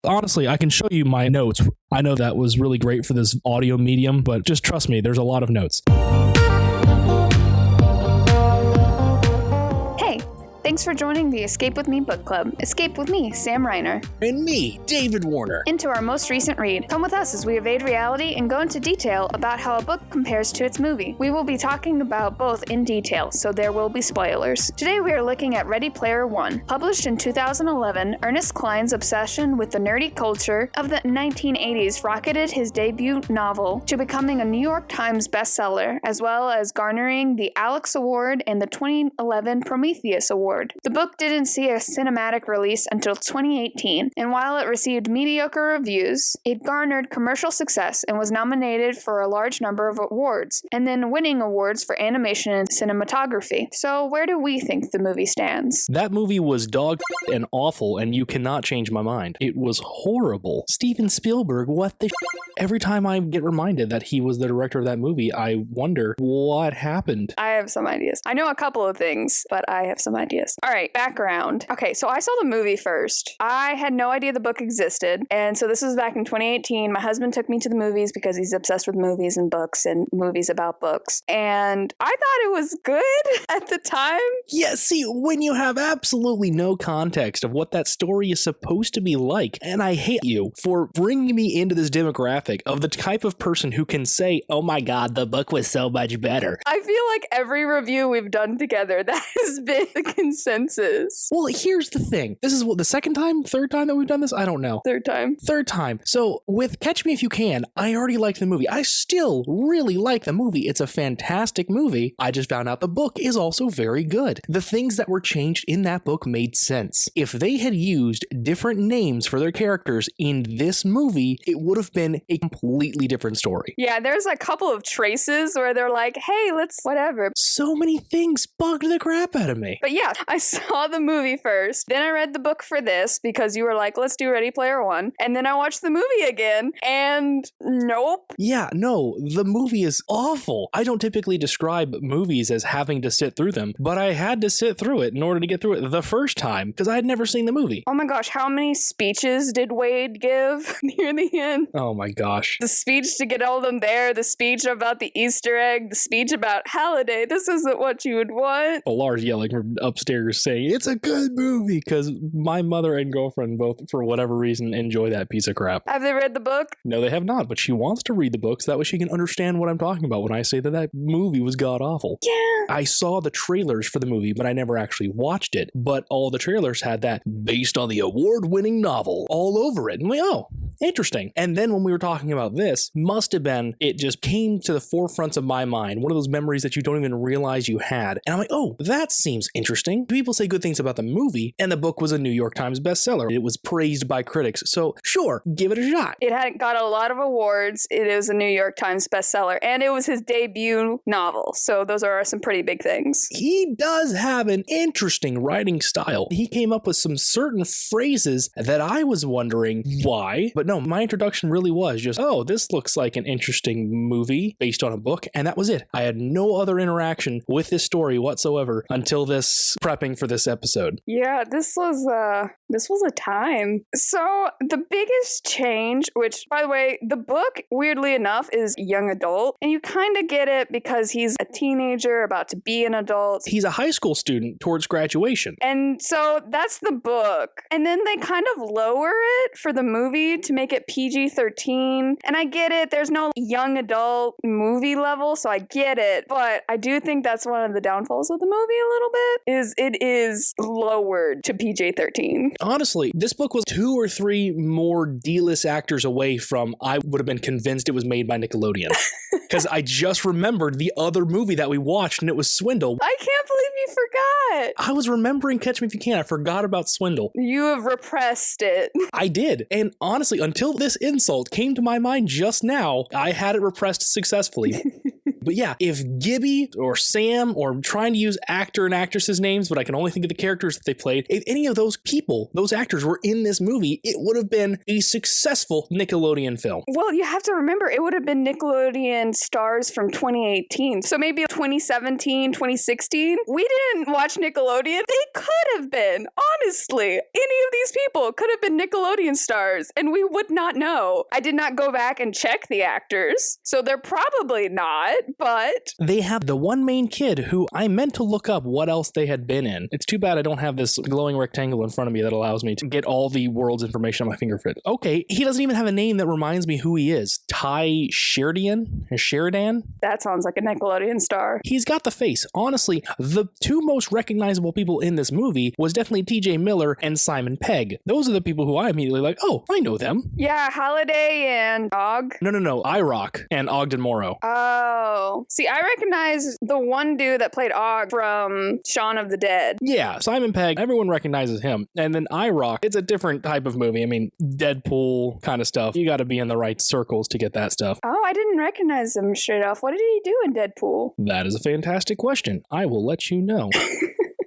Honestly, I can show you my notes. I know that was really great for this audio medium, but just trust me, there's a lot of notes. Hey, thanks for joining the Escape With Me Book Club. Escape with me, Sam Reiner. And me, David Warner. Into our most recent read. Come with us as we evade reality and go into detail about how a book compares to its movie. We will be talking about both in detail, so there will be spoilers. Today we are looking at Ready Player One. Published in 2011, Ernest Cline's obsession with the nerdy culture of the 1980s rocketed his debut novel to becoming a New York Times bestseller, as well as garnering the Alex Award and the 2011 Prometheus Award. The book didn't see a cinematic release until 2018, and while it received mediocre reviews, it garnered commercial success and was nominated for a large number of awards, and then winning awards for animation and cinematography. So where do we think the movie stands? That movie was dog and awful, and you cannot change my mind. It was horrible. Steven Spielberg, what the Every time I get reminded that he was the director of that movie, I wonder what happened. I have some ideas. I know a couple of things, but I have some ideas. All right, background. Okay, so I saw the movie first. I had no idea the book existed, and so this was back in 2018. My husband took me to the movies because he's obsessed with movies and books and movies about books, and I thought it was good at the time. Yeah, see, when you have absolutely no context of what that story is supposed to be like, and I hate you for bringing me into this demographic of the type of person who can say, oh my god, the book was so much better. I feel like every review we've done together, that has been the consensus. Well, here's the thing. This is what, the second time, third time that we've done this? I don't know. Third time. So with Catch Me If You Can, I already liked the movie. I still really like the movie. It's a fantastic movie. I just found out the book is also very good. The things that were changed in that book made sense. If they had used different names for their characters in this movie, it would have been a completely different story. Yeah, there's a couple of traces where they're like, hey, let's whatever. So many things bugged the crap out of me. But yeah, I saw the movie first. Then I read the book for this because you were like, let's do Ready Player One. And then I watched the movie again and nope. Yeah, no, the movie is awful. I don't typically describe movies as having to sit through them, but I had to sit through it in order to get through it the first time because I had never seen the movie. Oh my gosh, how many speeches did Wade give near the end? Oh my gosh. The speech to get all of them there, the speech about the Easter egg, the speech about Halliday, this isn't what you would want. Lars yelling from upstairs saying, it's a good movie, because my mother and girlfriend both, for whatever reason, enjoy that piece of crap. Have they read the book? No, they have not, but she wants to read the book so that way she can understand what I'm talking about when I say that that movie was god-awful. Yeah. I saw the trailers for the movie, but I never actually watched it. But all the trailers had that based on the award-winning novel all over it. And I'm like, oh, interesting. And then when we were talking about this, must have been, it just came to the forefronts of my mind. One of those memories that you don't even realize you had. And I'm like, oh, that seems interesting. People say good things about the movie, and the book was a New York Times bestseller. It was praised by critics. So sure, give it a shot. It had got a lot of awards. It is a New York Times bestseller, and it was his debut novel. So those are some pretty big things. He does have an interesting writing style. He came up with some certain phrases that I was wondering why, but no, my introduction really was just, oh, this looks like an interesting movie based on a book, and that was it. I had no other interaction with this story whatsoever until this prepping for this episode. Yeah, this was a time. So the biggest change, which by the way, the book, weirdly enough, is young adult, and you kind of get it because he's a teenager about to be an adult. He's a high school student towards graduation. And so that's the book. And then they kind of lower it for the movie to make it PG-13. And I get it. There's no young adult movie level, so I get it. But I do think that's one of the downfalls of the movie a little bit, is it is lowered to PG-13. Honestly, this book was 2 or 3 more D-list actors away from I would have been convinced it was made by Nickelodeon. Because I just remembered the other movie that we watched, and it was Swindle. I can't believe you forgot. I was remembering Catch Me If You Can. I forgot about Swindle. You have repressed it. I did. And honestly, until this insult came to my mind just now, I had it repressed successfully. But yeah, if Gibby or Sam, or I'm trying to use actor and actresses' names, but I can only think of the characters that they played, if any of those people, those actors were in this movie, it would have been a successful Nickelodeon film. Well, you have to remember, it would have been Nickelodeon stars from 2018. So maybe 2017, 2016. We didn't watch Nickelodeon. They could have been, honestly. Any of these people could have been Nickelodeon stars, and we would not know. I did not go back and check the actors, so they're probably not, but... They have the one main kid who I meant to look up what else they had been in. It's too bad I don't have this glowing rectangle in front of me that allows me to get all the world's information on my fingerprint. Okay, he doesn't even have a name that reminds me who he is. Ty Sheridan? That sounds like a Nickelodeon star. He's got the face. Honestly, the two most recognizable people in this movie was definitely TJ Miller and Simon Pegg. Those are the people who I immediately like, oh, I know them. Yeah, Holiday and Og. No, IROC and Ogden Morrow. Oh. See, I recognize the one dude that played Og from Shaun of the Dead. Yeah, Simon Pegg, everyone recognizes him. And then IROC, it's a different type of movie. I mean, Deadpool kind of stuff. You got to be in the right circles to get that stuff. Oh, I didn't recognize him straight off. What did he do in Deadpool? That is a fantastic question. I will let you know.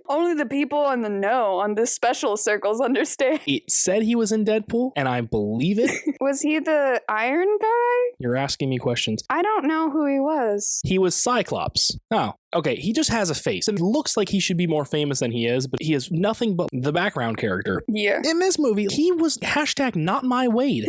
Only the people in the know on this special circles understand. It said he was in Deadpool, and I believe it. Was he the Iron guy? You're asking me questions. I don't know who he was. He was Cyclops. Oh, okay. He just has a face. It looks like he should be more famous than he is, but he is nothing but the background character. Yeah. In this movie, he was hashtag not my Wade.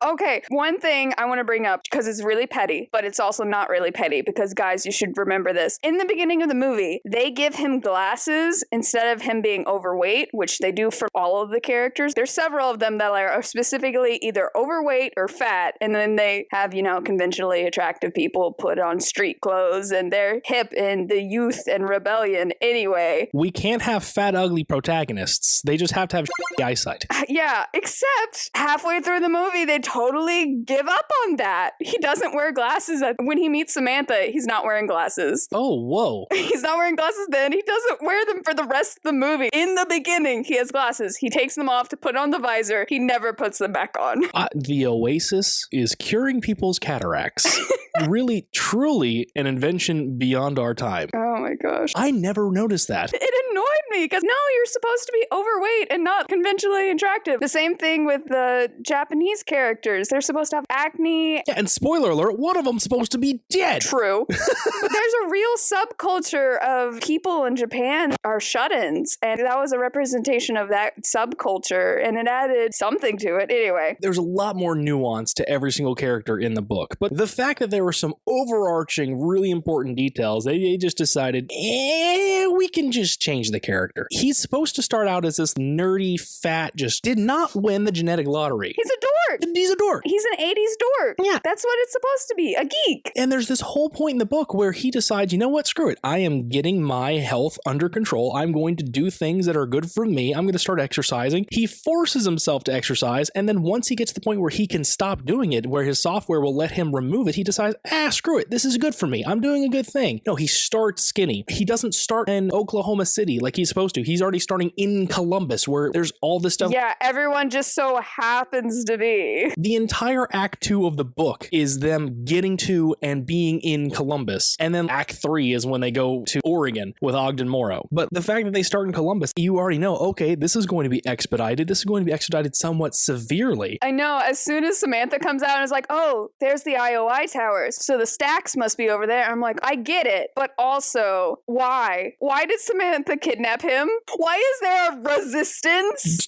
Okay, one thing I want to bring up, because it's really petty, but it's also not really petty, because guys, you should remember this. In the beginning of the movie, they give him glasses instead of him being overweight, which they do for all of the characters. There's several of them that are specifically either overweight or fat, and then they have, conventionally attractive people put on street clothes, and they're hip in the youth and rebellion anyway. We can't have fat, ugly protagonists. They just have to have eyesight. Yeah, except halfway through the movie, they totally give up on that. He doesn't wear glasses. When he meets Samantha, he's not wearing glasses. Oh, whoa. He's not wearing glasses then. He doesn't wear them for the rest of the movie. In the beginning, he has glasses. He takes them off to put on the visor. He never puts them back on. The Oasis is curing people's cataracts. Really, truly an invention beyond our time. Oh my gosh. I never noticed that. It annoyed me because no, you're supposed to be overweight and not conventionally attractive. The same thing with the Japanese characters. They're supposed to have acne. Yeah, and spoiler alert, one of them's supposed to be dead. True. But there's a real subculture of people in Japan are shut-ins, and that was a representation of that subculture, and it added something to it. Anyway. There's a lot more nuance to every single character in the book, but the fact that there were some overarching, really important details, they just decided, we can just change the character. He's supposed to start out as this nerdy, fat, just did not win the genetic lottery. He's a dork. He's a dork. He's an 80s dork. Yeah. That's what it's supposed to be, a geek. And there's this whole point in the book where he decides, you know what, screw it. I am getting my health under control. I'm going to do things that are good for me. I'm going to start exercising. He forces himself to exercise, and then once he gets to the point where he can stop doing it, where his software will let him remove it, he decides, screw it. This is good for me. I'm doing a good thing. No, he starts skinny. He doesn't start in Oklahoma City like he's supposed to. He's already starting in Columbus, where there's all this stuff. Yeah, everyone just so happens to be. The entire Act 2 of the book is them getting to and being in Columbus. And then Act 3 is when they go to Oregon with Ogden Morrow. But the fact that they start in Columbus, you already know, okay, this is going to be expedited. This is going to be expedited somewhat severely. I know. As soon as Samantha comes out and is like, oh, there's the IOI towers, so the stacks must be over there. I'm like, I get it. But also, why? Why did Samantha kidnap him? Why is there a resistance?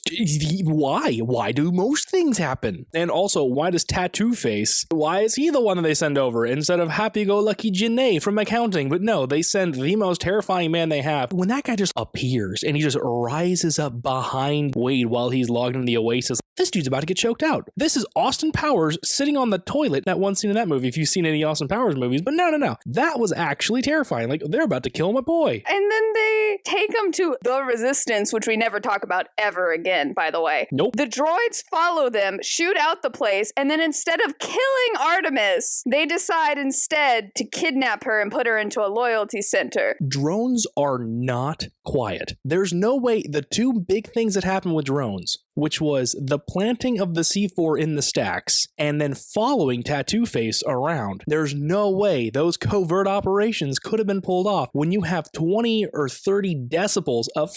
Why? Why do most things happen? And also, why does Tattoo Face, why is he the one that they send over instead of happy-go-lucky Janae from accounting? But no, they send the most terrifying man they have. When that guy just appears and he just rises up behind Wade while he's logged in the Oasis, this dude's about to get choked out. This is Austin Powers sitting on the toilet. That one scene in that movie, if you've seen any Austin Powers movies, but no. That was actually terrifying. Like, they're about to kill my boy. And then they take him to the Resistance, which we never talk about ever again, by the way. Nope. The droids follow them, shoot out the place, and then instead of killing Artemis, they decide instead to kidnap her and put her into a loyalty center. Drones are not quiet. There's no way. The two big things that happen with drones which was the planting of the C4 in the stacks and then following Tattoo Face around. There's no way those covert operations could have been pulled off when you have 20 or 30 decibels of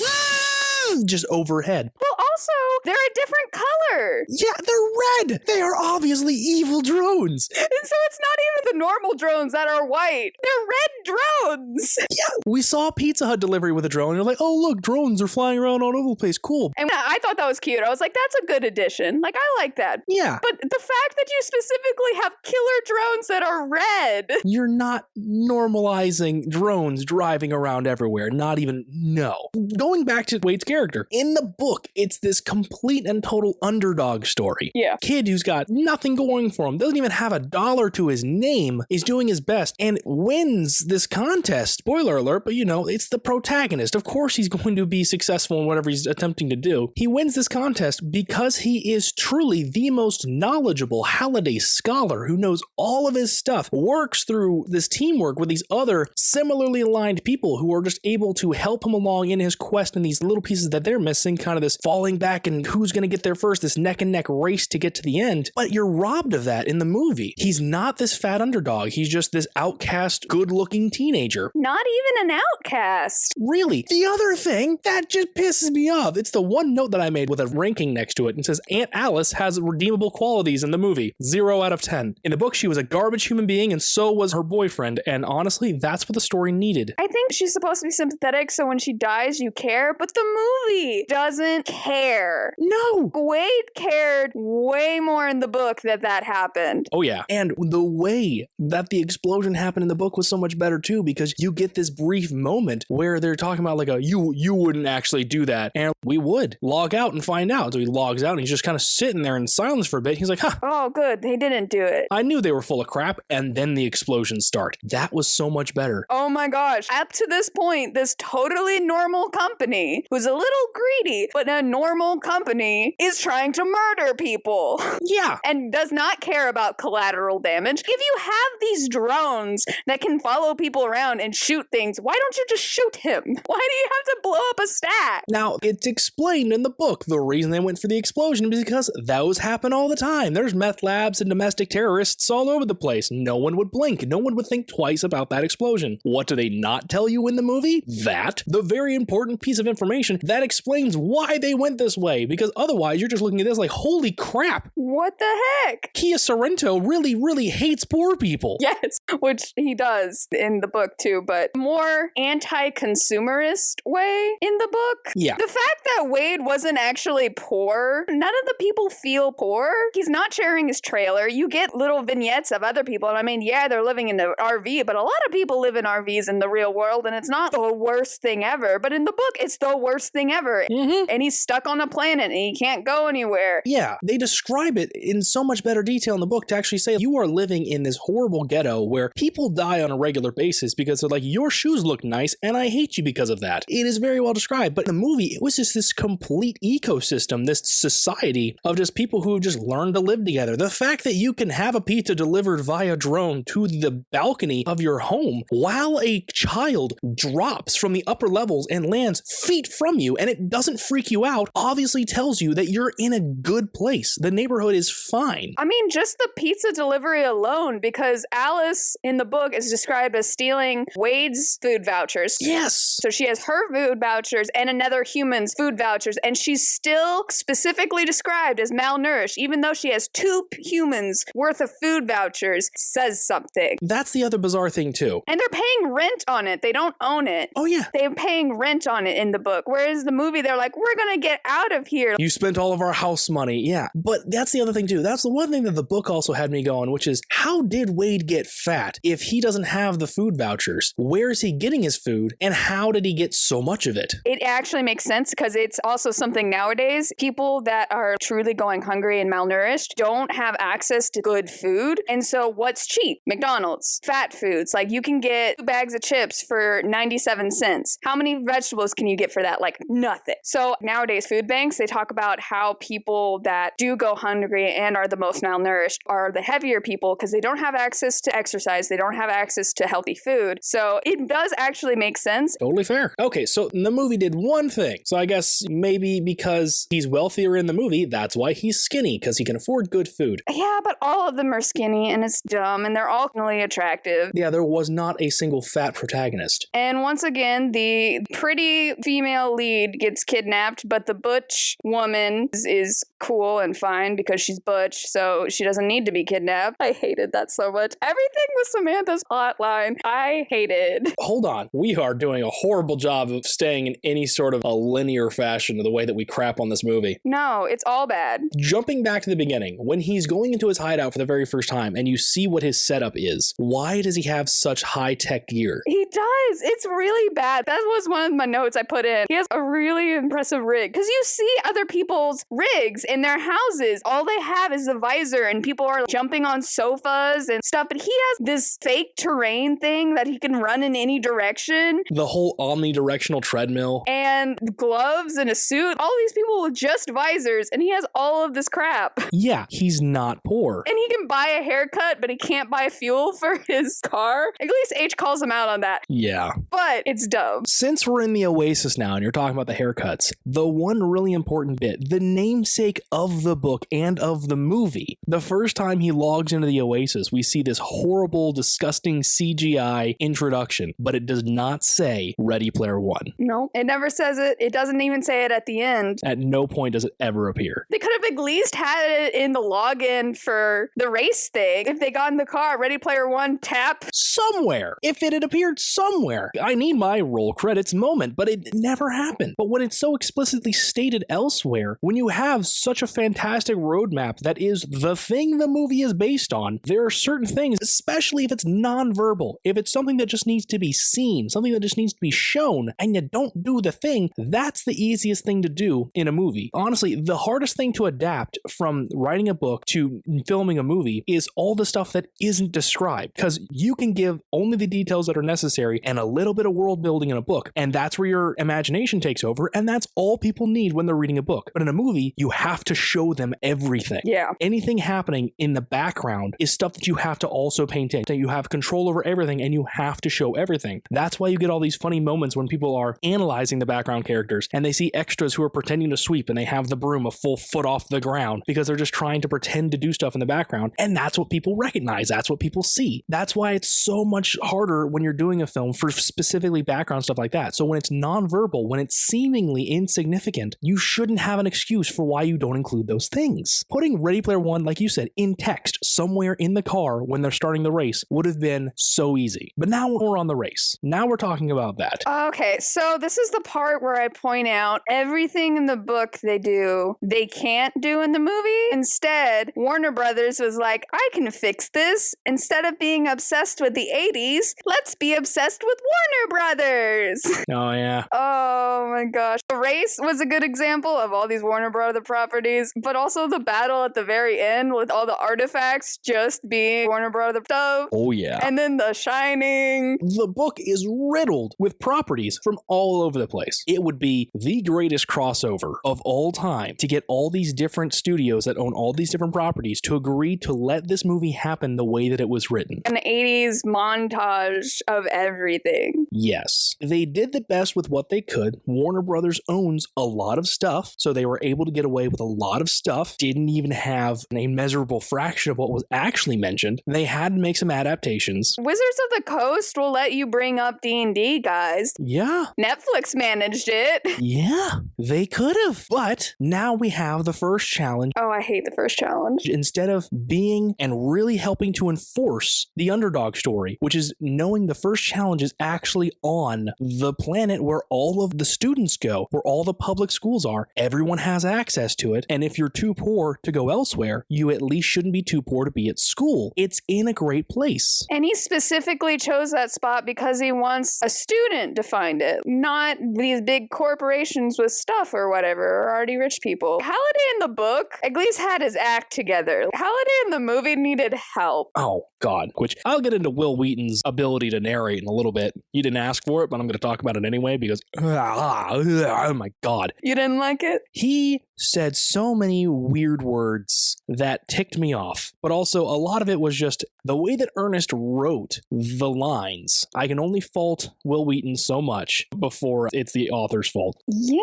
just overhead. Well, also, they're a different color. Yeah, they're red. They are obviously evil drones. And so it's not even the normal drones that are white. They're red drones. Yeah, we saw a Pizza Hut delivery with a drone. And you're like, oh, look, drones are flying around all over the place. Cool. And I thought that was cute. I was like, that's a good addition. Like, I like that. Yeah. But the fact that you specifically have killer drones that are red. You're not normalizing drones driving around everywhere. Not even, no. Going back to Wade's character, in the book, it's this complete and total underdog story. Yeah. Kid who's got nothing going for him, doesn't even have $1 to his name, is doing his best and wins this contest. Spoiler alert, but it's the protagonist. Of course he's going to be successful in whatever he's attempting to do. He wins this contest because he is truly the most knowledgeable Halliday scholar who knows all of his stuff, works through this teamwork with these other similarly aligned people who are just able to help him along in his quest and these little pieces that they're missing, kind of this falling back and who's going to get there first, this neck and neck race to get to the end. But you're robbed of that in the movie. He's not this fat underdog. He's just this outcast, good-looking teenager. Not even an outcast. Really. The other thing that just pisses me off, it's the one note that I made with a ranking next to it and says Aunt Alice has redeemable qualities in the movie. 0 out of 10. In the book, she was a garbage human being and so was her boyfriend. And honestly, that's what the story needed. I think she's supposed to be sympathetic, so when she dies, you care, but the movie doesn't care. No. Wade cared way more in the book that happened. Oh yeah. And the way that the explosion happened in the book was so much better too, because you get this brief moment where they're talking about like you wouldn't actually do that. And we would log out and find out. So he logs out and he's just kind of sitting there in silence for a bit. He's like, Oh, good. They didn't do it. I knew they were full of crap. And then the explosions start. That was so much better. Oh my gosh. Up to this point, this totally normal company who's a little greedy, but a normal company is trying to murder people. Yeah. And does not care about collateral damage. If you have these drones that can follow people around and shoot things, why don't you just shoot him? Why do you have to blow up a stack? Now, it's explained in the book the reason they went for the explosion is because those happen all the time. There's meth labs and domestic terrorists all over the place. No one would blink. No one would think twice about that explosion. What do they not tell you in the movie? That, the very important piece of information that explains why they went this way, because otherwise you're just looking at this like, holy crap. What the heck? Kia Sorrento really, really hates poor people. Yes, which he does in the book too, but more anti-consumerist way in the book. Yeah. The fact that Wade wasn't actually poor, none of the people feel poor. He's not sharing his trailer. You get little vignettes of other people. And I mean, yeah, they're living in an RV, but a lot of people live in RVs in the real world, and it's not the worst thing ever. But in the book, it's the worst thing ever. Mm-hmm. And he's stuck on a planet and he can't go anywhere. Yeah, they describe it in so much better detail in the book to actually say you are living in this horrible ghetto where people die on a regular basis because they're like, your shoes look nice and I hate you because of that. It is very well described, but in the movie, it was just this complete ecosystem, this society of just people who just learned to live together. The fact that you can have a pizza delivered via drone to the balcony of your home while a child drops from the upper levels and lands feet from you and it doesn't freak you out obviously tells you that you're in a good place. The neighborhood is fine. I mean, just the pizza delivery alone, because Alice in the book is described as stealing Wade's food vouchers. Yes. So she has her food vouchers and another human's food vouchers, and she's still specifically described as malnourished, even though she has 2 humans worth of food vouchers, says something. That's the other bizarre thing too. And they're paying rent on it. They don't own it. Oh yeah. They're paying rent on it in the book, whereas the movie, they're like, we're gonna get out of here. You spent all of our house money. Yeah. But that's the other thing too. That's the one thing that the book also had me going, which is how did Wade get fat if he doesn't have the food vouchers? Where is he getting his food and how did he get so much of it? It actually makes sense because it's also something nowadays. People that are truly going hungry and malnourished don't have access to good food. And so what's cheap? McDonald's. Fat foods. Like you can get 2 bags of chips for 97 cents. How many vegetables can you get for that? Like nothing. So nowadays food banks, they talk about how people that do go hungry and are the most malnourished are the heavier people because they don't have access to exercise, they don't have access to healthy food. So it does actually make sense. Totally fair. Okay, so the movie did one thing. So I guess maybe because he's wealthier in the movie, that's why he's skinny, because he can afford good food. Yeah, but all of them are skinny and it's dumb and they're all really attractive. Yeah, there was not a single fat protagonist. And once again, the pretty female lead gets kidnapped, but the butch woman is cool and fine because she's butch, so she doesn't need to be kidnapped. I hated that so much. Everything with Samantha's plotline, I hated. Hold on. We are doing a horrible job of staying in any sort of a linear fashion of the way that we crap on this movie. No, it's all bad. Jumping back to the beginning, when he's going into his hideout for the very first time and you see what his setup is, why does he have such high-tech gear? He does. It's really bad. That was one of my notes I put in. He has a really impressive rig because you see other people's rigs in their houses. All they have is the visor and people are jumping on sofas and stuff, but he has this fake terrain thing that he can run in any direction. The whole omnidirectional treadmill. And gloves and a suit. All these people with just visors, and he has all of this crap. Yeah, he's not poor. And he can buy a haircut, but he can't buy fuel for his car. At least H calls him out on that. Yeah. But it's dumb. Since we're in the Oasis now and you're talking about the haircuts, the one really important bit, the namesake of the book and of the movie, the first time he logs into the Oasis, we see this horrible, disgusting CGI introduction, but it does not say Ready Player One. No, it never says it. It doesn't even say it at the end. At no point does it ever appear. They could have at least had it in the login for the race thing. If they got in the car, Ready Player One, tap. Somewhere. If it had appeared somewhere. I need my roll credits moment, but it never happened. But when it's so explicitly stated elsewhere, when you have such a fantastic roadmap that is the thing the movie is based on, there are certain things, especially if it's nonverbal, if it's something that just needs to be seen, something that just needs to be shown, and you don't do the thing, that's the easiest thing to do in a movie. Honestly, the hardest thing to adapt from writing a book to filming a movie is all the stuff that isn't described, because you can give only the details that are necessary and a little bit of world building in a book, and that's where your imagination takes over, and that's all people need when they're reading a book. But in a movie, you have to show them everything. Yeah. Anything happening in the background is stuff that you have to also paint in. That you have control over everything, and you have to show everything. That's why you get all these funny moments when people are analyzing the background characters, and they see extras who are pretending to sweep, and they have the broom a full foot off the ground because they're just trying to pretend to do stuff in the background, and that's what people recognize. That's what people see. That's why it's so much harder when you're doing a film for specifically background stuff like that. So when it's nonverbal, when it's seemingly insignificant, you shouldn't have an excuse for why you don't include those things. Putting Ready Player One, like you said, in text somewhere in the car when they're starting the race would have been so easy. But now we're on the race. Now we're talking about that. Okay, so this is the part where I point out everything in the book they do, they can't do in the movie. Instead, Warner Brothers was like, I can fix this. Instead of being obsessed with the 80s, let's be obsessed with Warner Brothers. Oh, yeah. Oh my gosh. The race was a good example of all these Warner Brother properties, but also the battle at the very end with all the artifacts just being Warner Brother stuff. Oh, yeah. And then The Shining. The book is riddled with properties from all over the place. It would be the greatest crossover of all time to get all these different studios that own all these different properties to agree to let this movie happen the way that it was written. An 80s montage of everything. Yes. They did the best with what they could. Warner Brothers owns a lot of stuff, so they were able to get away with a lot of stuff. Didn't even have a measurable fraction of what was actually mentioned. They had to make some adaptations. Wizards of the Coast will let you bring up D&D, guys. Yeah. Netflix managed it. Yeah, they could have. But now we have the first challenge. Oh, I hate the first challenge. Instead of being and really helping to enforce the underdog story, which is knowing the first challenge is actually on the planet where all of the students go, where all the public schools are. Everyone has access to it. And if you're too poor to go elsewhere, you at least shouldn't be too poor to be at school. It's in a great place. And he specifically chose that spot because he wants a student to find it, not these big corporations with stuff or whatever, or already rich people. Halliday in the book at least had his act together. Halliday in the movie needed help. Oh, God. Which I'll get into Will Wheaton's ability to narrate in a little bit. You didn't ask for it, but I'm going to talk about it anyway because, oh my God. You didn't like it. He said so many weird words that ticked me off, but also a lot of it was just the way that Ernest wrote the lines. I can only fault Will Wheaton so much before it's the author's fault. Yeah.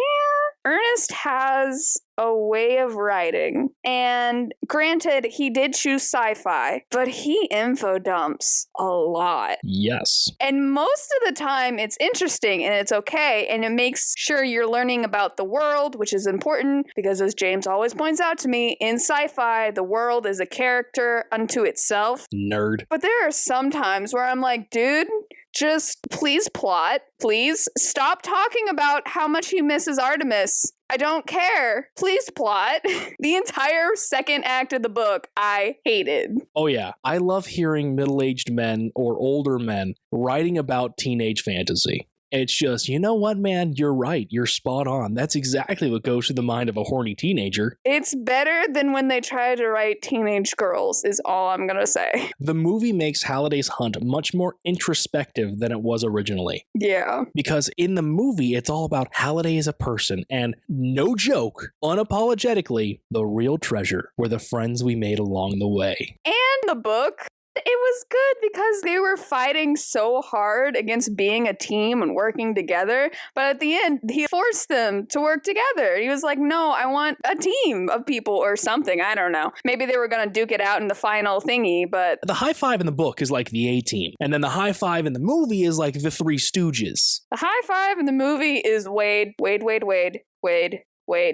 Ernest has a way of writing, and granted, he did choose sci-fi, but he info dumps a lot. Yes. And most of the time, it's interesting and it's okay, and it makes sure you're learning about the world, which is important, because as James always points out to me, in sci-fi, the world is a character unto itself. Nerd. But there are some times where I'm like, dude, just please plot. Please stop talking about how much he misses Artemis. I don't care. Please plot. The entire second act of the book, I hated. Oh yeah. I love hearing middle-aged men or older men writing about teenage fantasy. It's just, you know what, man? You're right. You're spot on. That's exactly what goes through the mind of a horny teenager. It's better than when they try to write teenage girls, is all I'm going to say. The movie makes Halliday's hunt much more introspective than it was originally. Yeah. Because in the movie, it's all about Halliday as a person, and no joke, unapologetically, the real treasure were the friends we made along the way. And the book, it was good because they were fighting so hard against being a team and working together. But at the end, he forced them to work together. He was like, no, I want a team of people or something. I don't know. Maybe they were going to duke it out in the final thingy, but... The high five in the book is like the A-team. And then the high five in the movie is like the Three Stooges. The high five in the movie is Wade.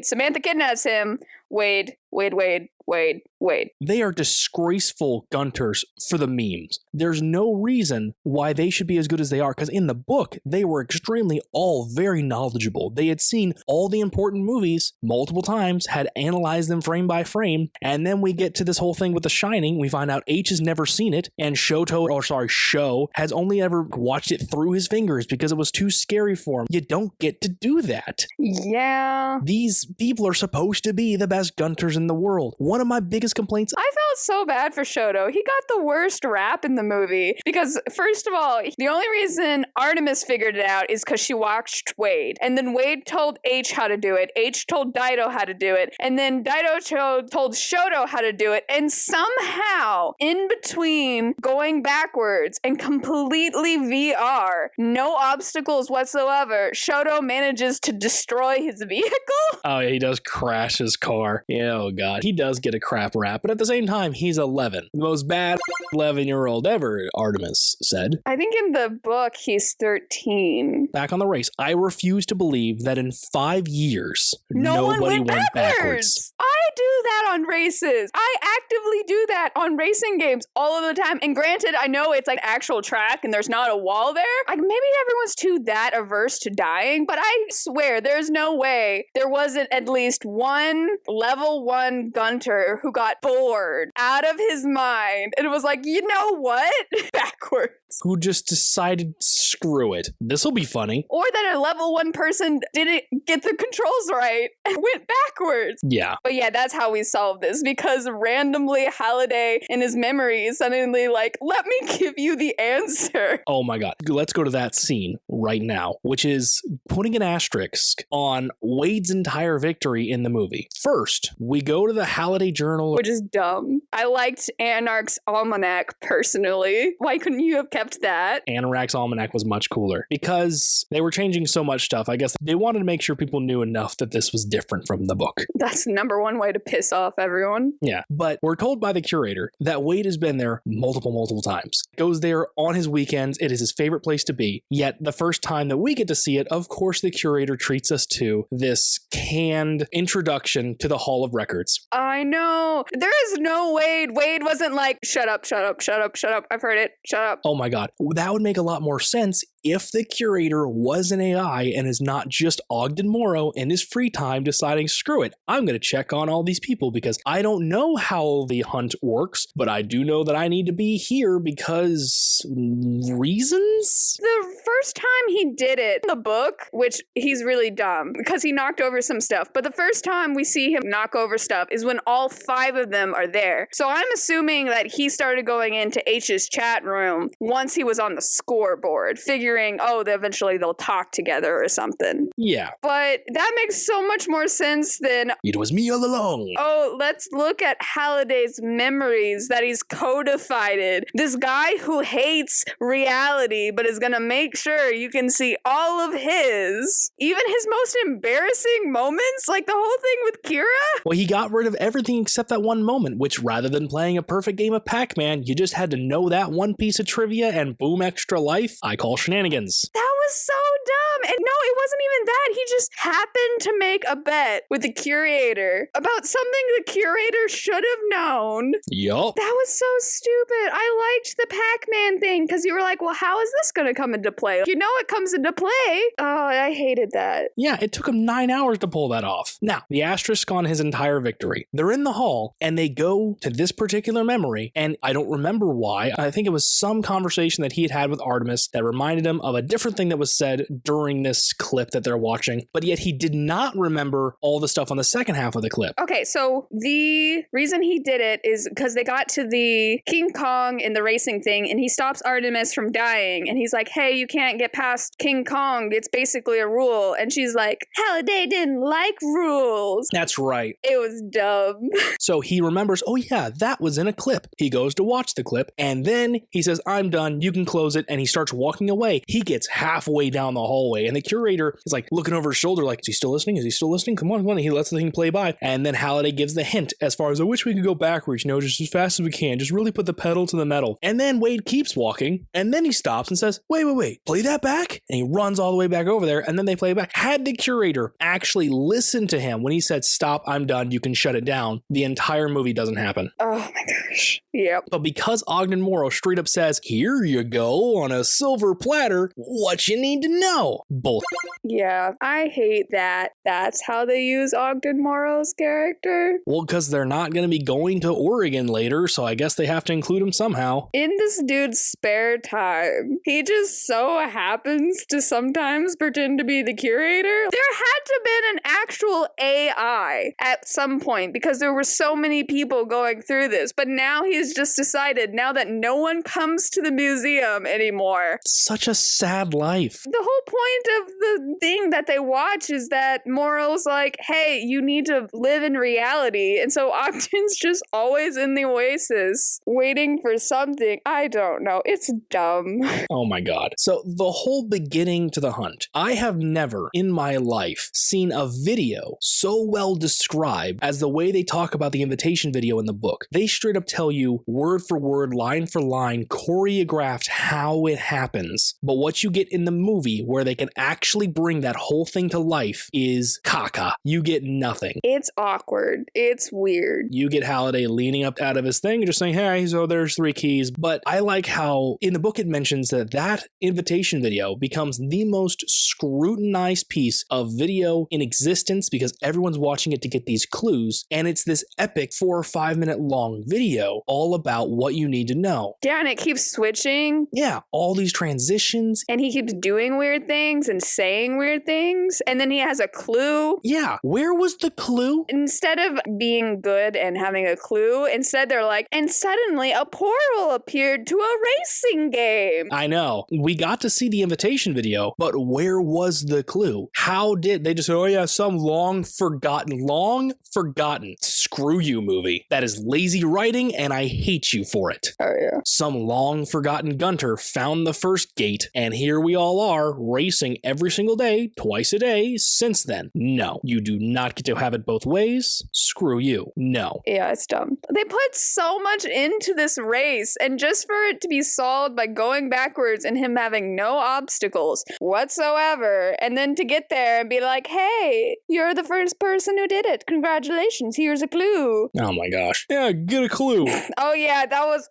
Samantha kidnaps him. Wade. They are disgraceful Gunters for the memes. There's no reason why they should be as good as they are, because in the book, they were extremely all very knowledgeable. They had seen all the important movies multiple times, had analyzed them frame by frame, and then we get to this whole thing with The Shining. We find out H has never seen it, and Sho has only ever watched it through his fingers because it was too scary for him. You don't get to do that. Yeah. These people are supposed to be the best Gunters in the world. One of my biggest complaints... I felt so bad for Shoto. He got the worst rap in the movie because, first of all, the only reason Artemis figured it out is because she watched Wade. And then Wade told H how to do it. H told Dido how to do it. And then Dido told Shoto how to do it. And somehow, in between going backwards and completely VR, no obstacles whatsoever, Shoto manages to destroy his vehicle. Oh, yeah, he does crash his car. Yeah, oh, God. He does get a crap rap, but at the same time, he's 11. The most bad 11-year-old ever, Artemis said. I think in the book, he's 13. Back on the race, I refuse to believe that in 5 years, nobody went backwards. I do that on races. I actively do that on racing games all of the time. And granted, I know it's like actual track and there's not a wall there. Like maybe everyone's too that averse to dying, but I swear there's no way there wasn't at least one level 1 Gunter who got bored out of his mind and was like, you know what? Backwards. Who just decided, screw it. This'll be funny. Or that a level 1 person didn't get the controls right and went backwards. Yeah. But yeah, that's how we solve this, because randomly Halliday in his memory is suddenly like, let me give you the answer. Oh my God. Let's go to that scene right now, which is putting an asterisk on Wade's entire victory in the movie. First, we go to the Halliday Journal. Which is dumb. I liked Anarch's Almanac personally. Why couldn't you have kept that? Anarch's Almanac was much cooler because they were changing so much stuff. I guess they wanted to make sure people knew enough that this was different from the book. That's number one way to piss off everyone. Yeah, but we're told by the curator that Wade has been there multiple times. Goes there on his weekends. It is his favorite place to be. Yet the first time that we get to see it, of course, the curator treats us to this canned introduction to the Hall of Records. I know. There is no Wade. Wade wasn't like, shut up. I've heard it. Shut up. Oh my God. That would make a lot more sense if the curator was an AI and is not just Ogden Morrow in his free time deciding, screw it, I'm going to check on all these people because I don't know how the hunt works, but I do know that I need to be here because reasons? The first time he did it in the book, which he's really dumb because he knocked over some stuff, but the first time we see him knock over stuff is when all 5 of them are there. So I'm assuming that he started going into H's chat room once he was on the scoreboard, figuring, eventually they'll talk together or something. Yeah. But that makes so much more sense than, it was me all along. Let's look at Halliday's memories that he's codified. This guy who hates reality but is gonna make sure you can see all of even his most embarrassing moments, like the whole thing with Kira. Well, he got rid of everything except that one moment, which rather than playing a perfect game of Pac-Man, you just had to know that one piece of trivia and boom, extra life. I call shenanigans. That was so dumb. And no, it wasn't even that. He just happened to make a bet with the curator about something the curator should have known. Yup. That was so stupid. I liked the Pac-Man thing because you were like, well, how is this going to come into play? You know it comes into play. Oh, I hated that. Yeah, it took him 9 hours to pull that off. Now, the asterisk on his entire victory. They're in the hall and they go to this particular memory, and I don't remember why. I think it was some conversation that he had with Artemis that reminded him of a different thing that was said during this clip that they're watching, but yet he did not remember all the stuff on the second half of the clip. Okay, so the reason he did it is because they got to the King Kong in the racing thing, and he stops Artemis from dying, and he's like, hey, you can't get past King Kong. It's basically a rule. And she's like, Halliday didn't like rules. That's right. It was dumb. So he remembers, oh yeah, that was in a clip. He goes to watch the clip, and then he says, I'm done, you can close it, and he starts walking away. He gets halfway down the hallway, and the curator is like looking over his shoulder like, is he still listening? Is he still listening? Come on, come on. He lets the thing play by, and then Halliday gives the hint as far as, I wish we could go backwards, just as fast as we can. Just really put the pedal to the metal. And then Wade keeps walking, and then he stops and says, wait, play that back? And he runs all the way back over there, and then they play it back. Had the curator actually listened to him when he said, stop, I'm done, you can shut it down, the entire movie doesn't happen. Oh my gosh. Yep. But because Ogden Morrow straight up says, here you go on a silver platter, what you need to know. Bull. Yeah, I hate that. That's how they use Ogden Morrow's character. Well, because they're not going to be going to Oregon later, so I guess they have to include him somehow. In this dude's spare time, he just so happens to sometimes pretend to be the curator. There had to have been an actual AI at some point because there were so many people going through this, but now he's just decided now that no one comes to the museum anymore. Such a sad life. The whole point of the thing that they watch is that Morrow's like, hey, you need to live in reality. And so Ogden's just always in the Oasis waiting for something. I don't know. It's dumb. Oh my God. So the whole beginning to the hunt, I have never in my life seen a video so well described as the way they talk about the invitation video in the book. They straight up tell you word for word, line for line, choreographed how it happens. But what you get in the movie where they can actually bring that whole thing to life is caca. You get nothing. It's awkward. It's weird. You get Halliday leaning up out of his thing, just saying, hey, so there's 3 keys. But I like how in the book it mentions that invitation video becomes the most scrutinized piece of video in existence because everyone's watching it to get these clues. And it's this epic 4 or 5 minute long video all about what you need to know. Yeah, and it keeps switching. Yeah, all these transitions. And he keeps doing weird things and saying weird things. And then he has a clue. Yeah, where was the clue? Instead of being good and having a clue, instead they're like, and suddenly a portal appeared to a racing game. I know. We got to see the invitation video, but where was the clue? How did they just say, oh yeah, some long forgotten, screw you movie. That is lazy writing and I hate you for it. Oh yeah. Some long forgotten Gunter found the first gate and here we all are racing every single day, twice a day since then. No, you do not get to have it both ways. Screw you. No. Yeah, it's dumb. They put so much into this race and just for it to be solved by going backwards and him having no obstacles whatsoever and then to get there and be like, hey, you're the first person who did it. Congratulations. Here's a clue. Oh my gosh. Yeah, get a clue. Oh yeah, that was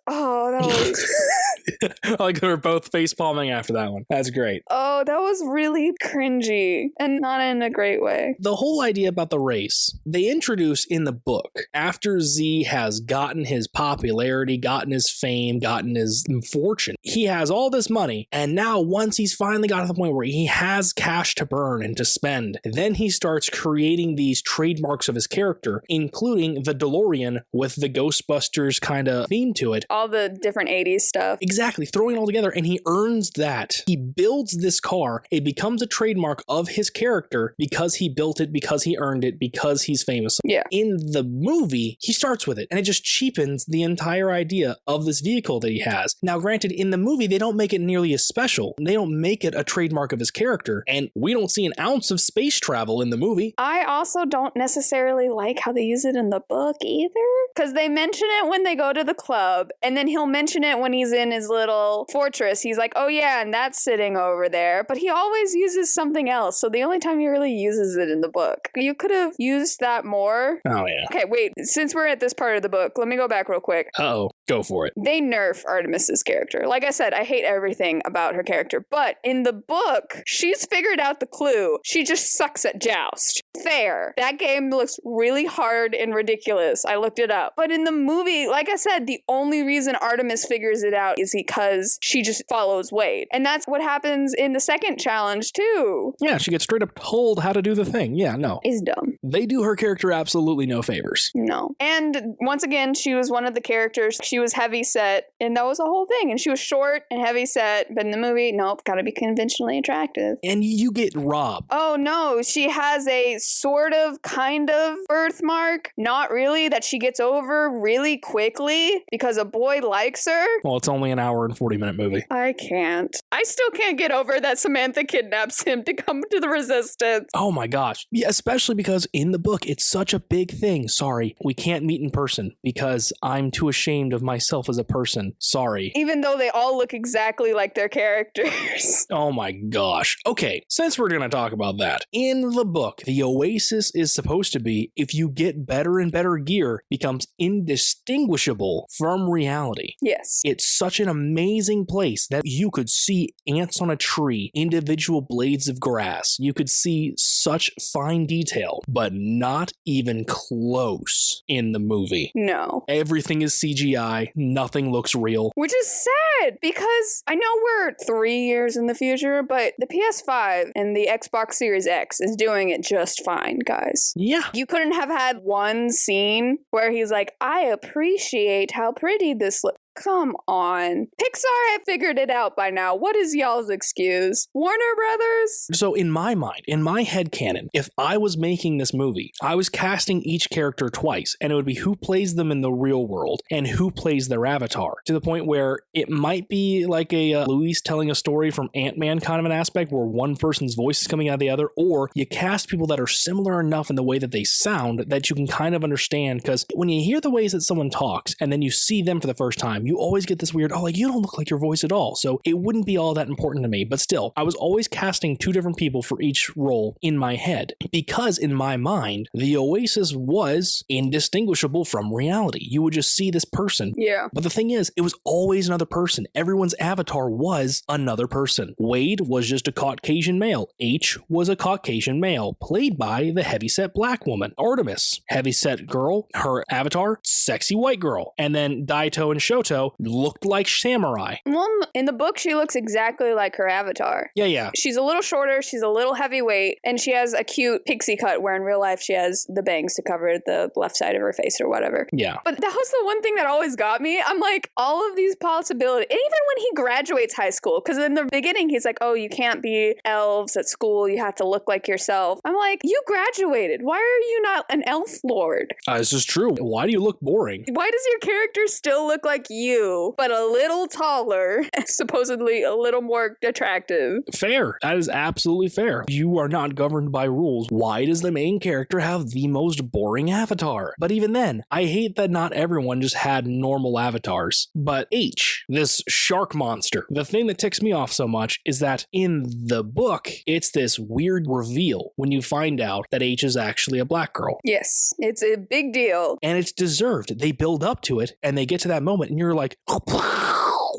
Like they're both face palming after that one. That's great. Oh, that was really cringy and not in a great way. The whole idea about the race, they introduce in the book, after Z has gotten his popularity, gotten his fame, gotten his fortune, he has all this money, and now once he's finally got to the point where he has cash to burn and to spend, then he starts creating these trademarks of his character, including the DeLorean with the Ghostbusters kind of theme to it. All the different 80s stuff. Exactly, throwing it all together, and he earns that. He builds this car, it becomes a trademark of his character because he built it, because he earned it, because he's famous. Yeah. In the movie, he starts with it, and it just cheapens the entire idea of this vehicle that he has. Now, granted, in the movie, they don't make it nearly as special. They don't make it a trademark of his character, and we don't see an ounce of space travel in the movie. I also don't necessarily like how they use it in the book either, because they mention it when they go to the club, and then he'll mention it when he's in his little fortress. He's like, oh yeah, and that's sitting over there, but he always uses something else, so the only time he really uses it in the book. You could have used that more. Oh yeah. Okay, wait, since we're at this part of the book, let me go back real quick. Uh-oh, go for it. They nerf Artemis's character. Like I said, I hate everything about her character, but in the book, she's figured out the clue. She just sucks at joust. Fair. That game looks really hard and ridiculous. I looked it up. But in the movie, like I said, the only reason Artemis figures it out is because she just follows Wade. And that's what happens in the second challenge, too. Yeah, she gets straight up told how to do the thing. Yeah, no. Is dumb. They do her character absolutely no favors. No. And once again, she was one of the characters. She was heavy set, and that was the whole thing. And she was short and heavy set, but in the movie, nope, gotta be conventionally attractive. And you get robbed. Oh no, she has a sort of, kind of birthmark. Not really, that she gets over really quickly because a boy likes her. Well, it's only an hour and 40-minute movie. I can't. I still can't get over that Samantha kidnaps him to come to the Resistance. Oh my gosh. Yeah, especially because in the book, it's such a big thing. Sorry, we can't meet in person because I'm too ashamed of myself as a person. Sorry. Even though they all look exactly like their characters. Oh my gosh. Okay, since we're going to talk about that, in the book, the Oasis is supposed to be, if you get better and better gear, becomes indistinguishable from reality. Yes. It's such an amazing place that you could see ants on a tree, individual blades of grass. You could see such fine detail, but not even close in the movie. No. Everything is CGI. Nothing looks real. Which is sad because I know we're 3 years in the future, but the PS5 and the Xbox Series X is doing it just fine, guys. Yeah. You couldn't have had one scene where he's like, I appreciate how pretty this looks. Come on. Pixar have figured it out by now. What is y'all's excuse? Warner Brothers? So in my mind, in my headcanon, if I was making this movie, I was casting each character twice, and it would be who plays them in the real world and who plays their avatar, to the point where it might be like a Luis telling a story from Ant-Man kind of an aspect where one person's voice is coming out of the other, or you cast people that are similar enough in the way that they sound that you can kind of understand, because when you hear the ways that someone talks and then you see them for the first time, you always get this weird, oh, like, you don't look like your voice at all. So it wouldn't be all that important to me. But still, I was always casting two different people for each role in my head, because in my mind, the Oasis was indistinguishable from reality. You would just see this person. Yeah. But the thing is, it was always another person. Everyone's avatar was another person. Wade was just a Caucasian male. H was a Caucasian male, played by the heavyset black woman. Artemis, heavyset girl. Her avatar, sexy white girl. And then Daito and Shoto looked like samurai. Well, in the book, she looks exactly like her avatar. Yeah. She's a little shorter, she's a little heavyweight, and she has a cute pixie cut where in real life she has the bangs to cover the left side of her face or whatever. Yeah. But that was the one thing that always got me. I'm like, all of these possibilities, and even when he graduates high school, because in the beginning he's like, oh, you can't be elves at school, you have to look like yourself. I'm like, you graduated. Why are you not an elf lord? This is true. Why do you look boring? Why does your character still look like you, but a little taller, supposedly a little more attractive? Fair. That is absolutely fair. You are not governed by rules. Why does the main character have the most boring avatar? But even then, I hate that not everyone just had normal avatars. But H, this shark monster, the thing that ticks me off so much is that in the book, it's this weird reveal when you find out that H is actually a black girl. Yes, it's a big deal. And it's deserved. They build up to it, and they get to that moment, and you're like,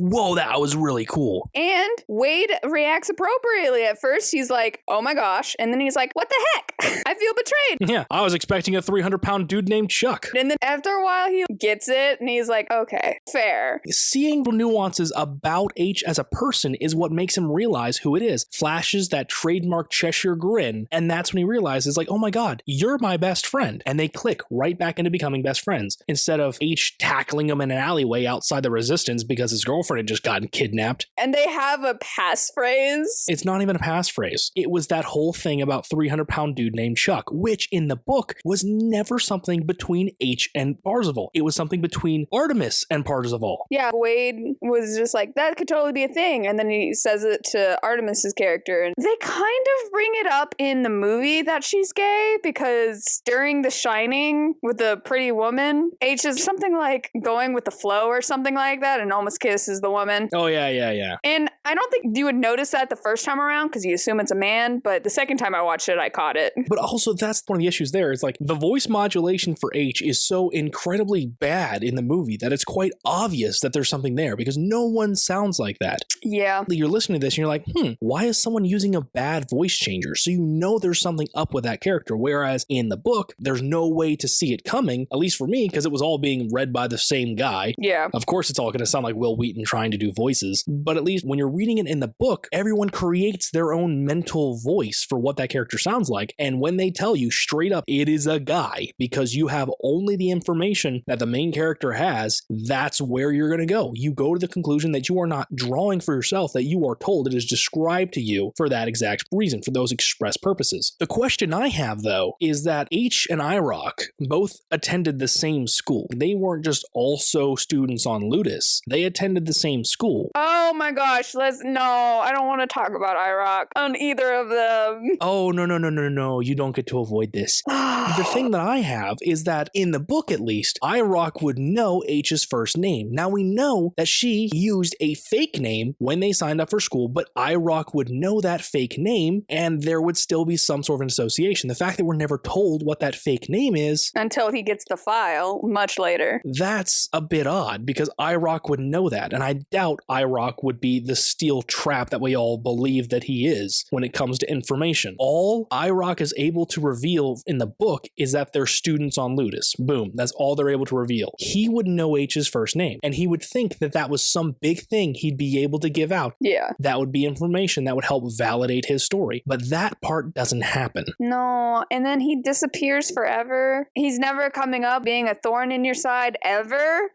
whoa, that was really cool. And Wade reacts appropriately at first. He's like, oh my gosh. And then he's like, what the heck? I feel betrayed. Yeah, I was expecting a 300-pound dude named Chuck. And then after a while, he gets it and he's like, okay, fair. Seeing the nuances about H as a person is what makes him realize who it is. Flashes that trademark Cheshire grin, and that's when he realizes, like, oh my god, you're my best friend. And they click right back into becoming best friends, instead of H tackling him in an alleyway outside the Resistance because his girlfriend had just gotten kidnapped. And they have a passphrase. It's not even a passphrase. It was that whole thing about 300-pound dude named Chuck, which in the book was never something between H and Parzival. It was something between Artemis and Parzival. Yeah, Wade was just like, that could totally be a thing. And then he says it to Artemis's character. And they kind of bring it up in the movie that she's gay, because during The Shining with the pretty woman, H is something like going with the flow or something like that and almost kisses the woman. Oh, yeah. And I don't think you would notice that the first time around because you assume it's a man, but the second time I watched it, I caught it. But also, that's one of the issues there. It's like the voice modulation for H is so incredibly bad in the movie that it's quite obvious that there's something there because no one sounds like that. Yeah. You're listening to this and you're like, why is someone using a bad voice changer? So you know there's something up with that character. Whereas in the book, there's no way to see it coming, at least for me, because it was all being read by the same guy. Yeah. Of course, it's all going to sound like Will Wheaton trying to do voices, but at least when you're reading it in the book, everyone creates their own mental voice for what that character sounds like. And when they tell you straight up, it is a guy, because you have only the information that the main character has, that's where you're going to go. You go to the conclusion that you are not drawing for yourself, that you are told it is described to you for that exact reason, for those express purposes. The question I have, though, is that H and IROC both attended the same school. They weren't just also students on Ludus. They attended the same school. Oh my gosh, I don't want to talk about IROC on either of them. Oh, no. You don't get to avoid this. The thing that I have is that in the book, at least, IROC would know H's first name. Now we know that she used a fake name when they signed up for school, but IROC would know that fake name and there would still be some sort of an association. The fact that we're never told what that fake name is until he gets the file much later. That's a bit odd because IROC would know that, and I doubt IROC would be the steel trap that we all believe that he is when it comes to information. All IROC is able to reveal in the book is that they're students on Ludus. Boom. That's all they're able to reveal. He would know H's first name, and he would think that that was some big thing he'd be able to give out. Yeah. That would be information that would help validate his story. But that part doesn't happen. No, and then he disappears forever. He's never coming up being a thorn in your side ever.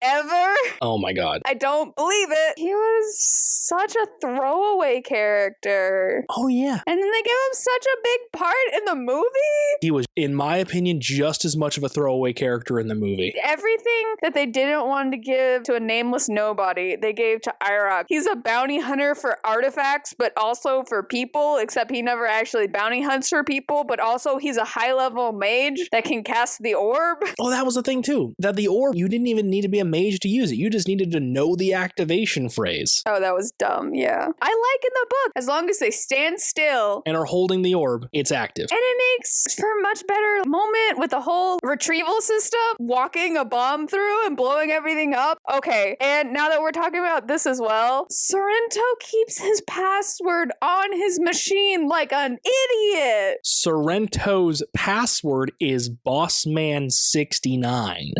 Ever? Oh my god. I don't believe it. He was such a throwaway character. Oh yeah. And then they give him such a big part in the movie? He was, in my opinion, just as much of a throwaway character in the movie. Everything that they didn't want to give to a nameless nobody, they gave to IROC. He's a bounty hunter for artifacts, but also for people, except he never actually bounty hunts for people, but also he's a high-level mage that can cast the orb. Oh, that was the thing too. That the orb, you didn't even need to be a mage to use it. You just needed to know the activation phrase. Oh, that was dumb, yeah. I like in the book, as long as they stand still and are holding the orb, it's active. And it makes for a much better moment with the whole retrieval system, walking a bomb through and blowing everything up. Okay, and now that we're talking about this as well, Sorrento keeps his password on his machine like an idiot. Sorrento's password is Bossman69.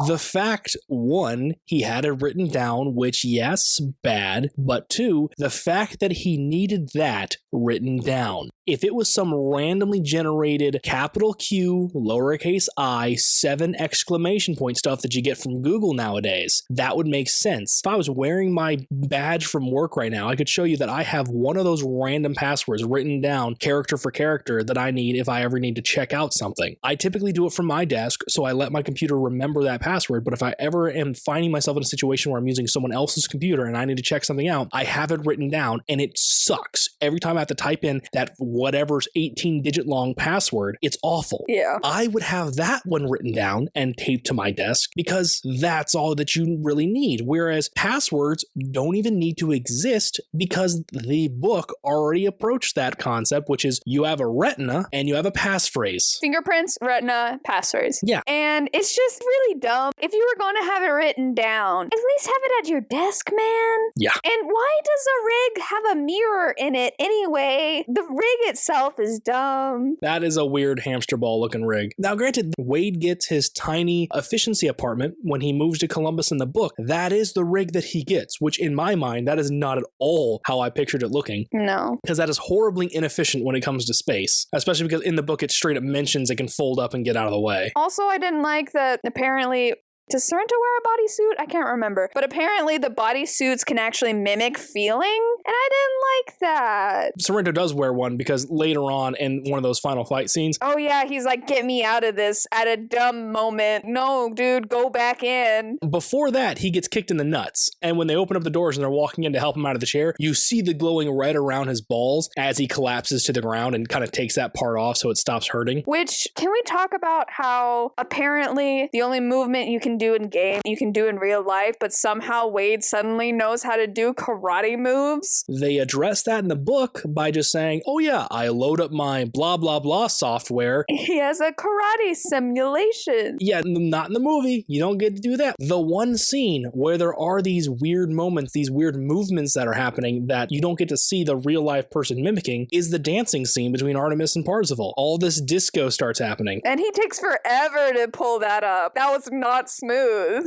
The fact, one, he had it written down, which, yes, bad, but two, the fact that he needed that written down. If it was some randomly generated capital Q, lowercase I, 7 exclamation point stuff that you get from Google nowadays, that would make sense. If I was wearing my badge from work right now, I could show you that I have one of those random passwords written down, character for character, that I need if I ever need to check out something. I typically do it from my desk, so I let my computer remember that password, but if I ever am finding myself in a situation where I'm using someone else's computer and I need to check something out, I have it written down, and it sucks. Every time I have to type in that whatever's 18-digit long password, it's awful. Yeah. I would have that one written down and taped to my desk because that's all that you really need. Whereas passwords don't even need to exist because the book already approached that concept, which is you have a retina and you have a passphrase. Fingerprints, retina, passphrase. Yeah. And it's just really dumb dumb. If you were going to have it written down, at least have it at your desk, man. Yeah. And why does a rig have a mirror in it anyway? The rig itself is dumb. That is a weird hamster ball looking rig. Now, granted, Wade gets his tiny efficiency apartment when he moves to Columbus in the book. That is the rig that he gets, which in my mind, that is not at all how I pictured it looking. No. Because that is horribly inefficient when it comes to space, especially because in the book it straight up mentions it can fold up and get out of the way. Also, I didn't like that apparently... Does Sorrento wear a bodysuit? I can't remember. But apparently the bodysuits can actually mimic feeling, and I didn't like that. Sorrento does wear one because later on in one of those final fight scenes... Oh yeah, he's like, get me out of this at a dumb moment. No, dude, go back in. Before that, he gets kicked in the nuts. And when they open up the doors and they're walking in to help him out of the chair, you see the glowing red around his balls as he collapses to the ground and kind of takes that part off so it stops hurting. Which, can we talk about how apparently the only movement you can do in game, you can do in real life, but somehow Wade suddenly knows how to do karate moves? They address that in the book by just saying, oh yeah, I load up my blah blah blah software. He has a karate simulation. Yeah, not in the movie. You don't get to do that. The one scene where there are these weird moments, these weird movements that are happening that you don't get to see the real life person mimicking is the dancing scene between Artemis and Parzival. All this disco starts happening. And he takes forever to pull that up. That was not smooth.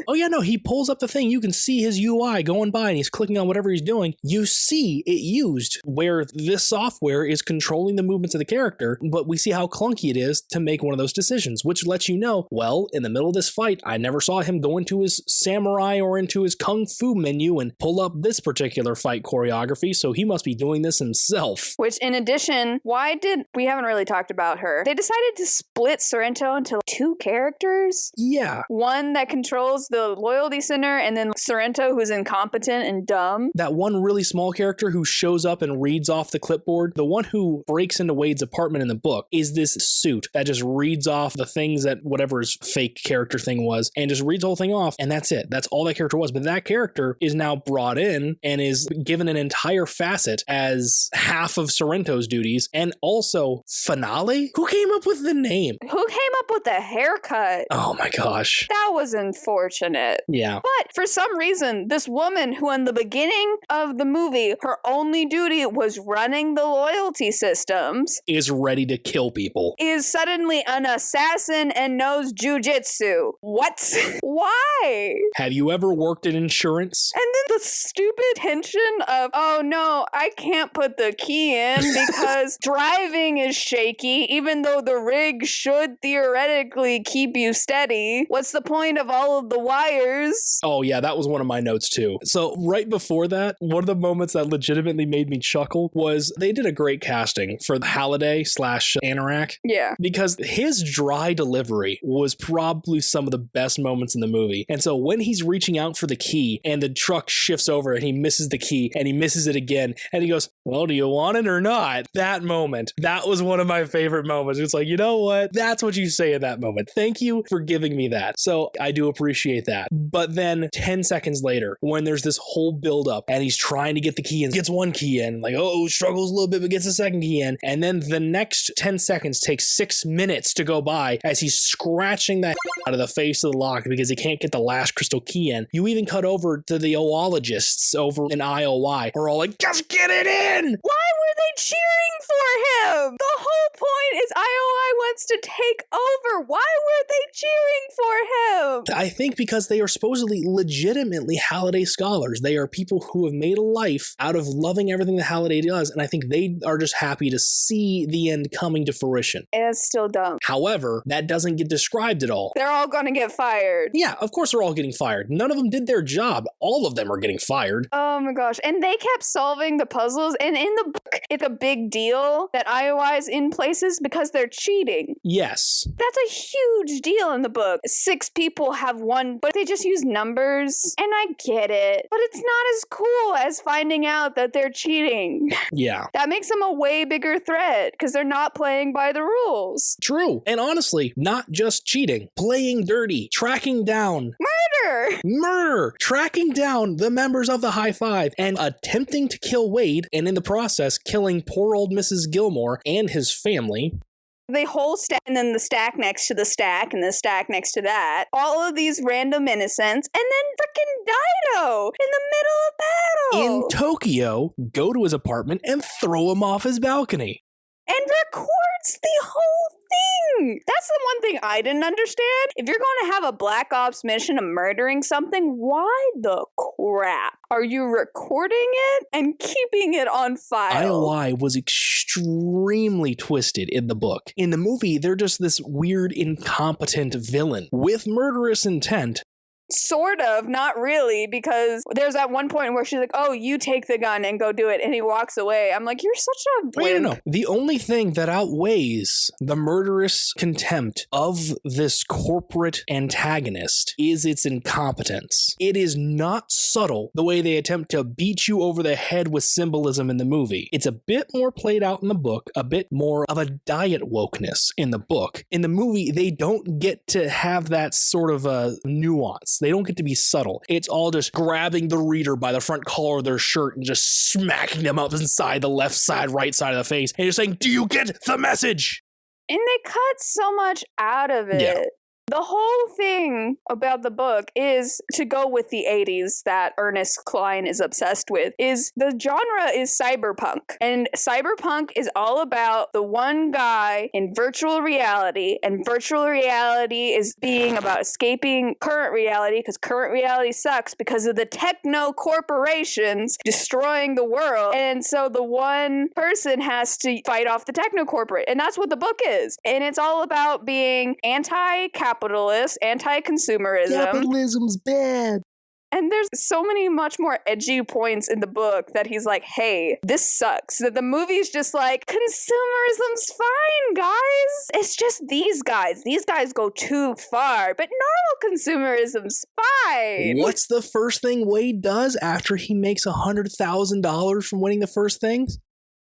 Oh yeah, no, he pulls up the thing. You can see his UI going by and he's clicking on whatever he's doing. You see it used where this software is controlling the movements of the character, but we see how clunky it is to make one of those decisions, which lets you know, well, in the middle of this fight, I never saw him go into his samurai or into his kung fu menu and pull up this particular fight choreography, so he must be doing this himself. Which, in addition, we haven't really talked about her. They decided to split Sorrento into two characters. Yeah. One that controls the loyalty center, and then Sorrento, who's incompetent and dumb. That one really small character who shows up and reads off the clipboard, the one who breaks into Wade's apartment in the book, is this suit that just reads off the things that whatever his fake character thing was, and just reads the whole thing off, and that's it. That's all that character was. But that character is now brought in and is given an entire facet as half of Sorrento's duties, and also Finale? Who came up with the name? Who came up with the haircut? Oh my gosh. That was unfortunate. Yeah. But for some reason, this woman who in the beginning of the movie, her only duty was running the loyalty systems, is ready to kill people. Is suddenly an assassin and knows jujitsu. What? Why? Have you ever worked in insurance? And then the stupid tension of, oh no, I can't put the key in because driving is shaky, even though the rig should theoretically keep you steady. What's the point of all of the wires? Oh yeah, that was one of my notes too. So right before that, one of the moments that legitimately made me chuckle was they did a great casting for Halliday / Anorak. Yeah. Because his dry delivery was probably some of the best moments in the movie. And so when he's reaching out for the key and the truck shifts over and he misses the key and he misses it again and he goes, well, do you want it or not? That moment, that was one of my favorite moments. It's like, you know what? That's what you say in that moment. Thank you for giving me that. So I do appreciate that. But then 10 seconds later, when there's this whole buildup and he's trying to get the key in, gets one key in, like, oh, struggles a little bit, but gets the second key in. And then the next 10 seconds takes 6 minutes to go by as he's scratching that out of the face of the lock because he can't get the last crystal key in. You even cut over to the oologists over in IOI are all like, just get it in! Why were they cheering for him? The whole point is IOI wants to take over. Why were they cheering for him? I think because they are supposedly legitimately Halliday scholars. They are people who have made a life out of loving everything that Halliday does, and I think they are just happy to see the end coming to fruition. It's still dumb. However, that doesn't get described at all. They're all gonna get fired. Yeah, of course they're all getting fired. None of them did their job. All of them are getting fired. Oh my gosh. And they kept solving the puzzles, and in the book, it's a big deal that IOI is in places because they're cheating. Yes. That's a huge deal in the book. 6 people have one, but they just use numbers. And I get it, but it's not as cool as finding out that they're cheating. Yeah. That makes them a way bigger threat because they're not playing by the rules. True. And honestly, not just cheating, playing dirty, tracking down. Murder! Tracking down the members of the High Five and attempting to kill Wade, and in the process, killing poor old Mrs. Gilmore and his family. The whole stack, and then the stack next to the stack, and the stack next to that. All of these random innocents, and then frickin' Dido in the middle of battle. In Tokyo, go to his apartment and throw him off his balcony. And records the whole thing. That's the one thing I didn't understand. If you're going to have a Black Ops mission of murdering something, why the crap are you recording it and keeping it on file? IOI was extremely twisted in the book. In the movie, they're just this weird, incompetent villain with murderous intent. Sort of, not really, because there's that one point where she's like, oh, you take the gun and go do it, and he walks away. I'm like, you're such a wimp. No. The only thing that outweighs the murderous contempt of this corporate antagonist is its incompetence. It is not subtle the way they attempt to beat you over the head with symbolism in the movie. It's a bit more played out in the book, a bit more of a diet wokeness in the book. In the movie, they don't get to have that sort of a nuance. They don't get to be subtle. It's all just grabbing the reader by the front collar of their shirt and just smacking them up inside the left side, right side of the face, and just saying, do you get the message? And they cut so much out of it. Yeah. The whole thing about the book is, to go with the 80s that Ernest Cline is obsessed with, is the genre is cyberpunk. And cyberpunk is all about the one guy in virtual reality, and virtual reality is being about escaping current reality, because current reality sucks because of the techno corporations destroying the world. And so the one person has to fight off the techno corporate. And that's what the book is. And it's all about being anti-capitalist, anti-consumerism. Capitalism's bad. And there's so many much more edgy points in the book that he's like, hey, this sucks. That the movie's just like, consumerism's fine, guys. It's just these guys. These guys go too far. But normal consumerism's fine. What's the first thing Wade does after he makes $100,000 from winning the first things?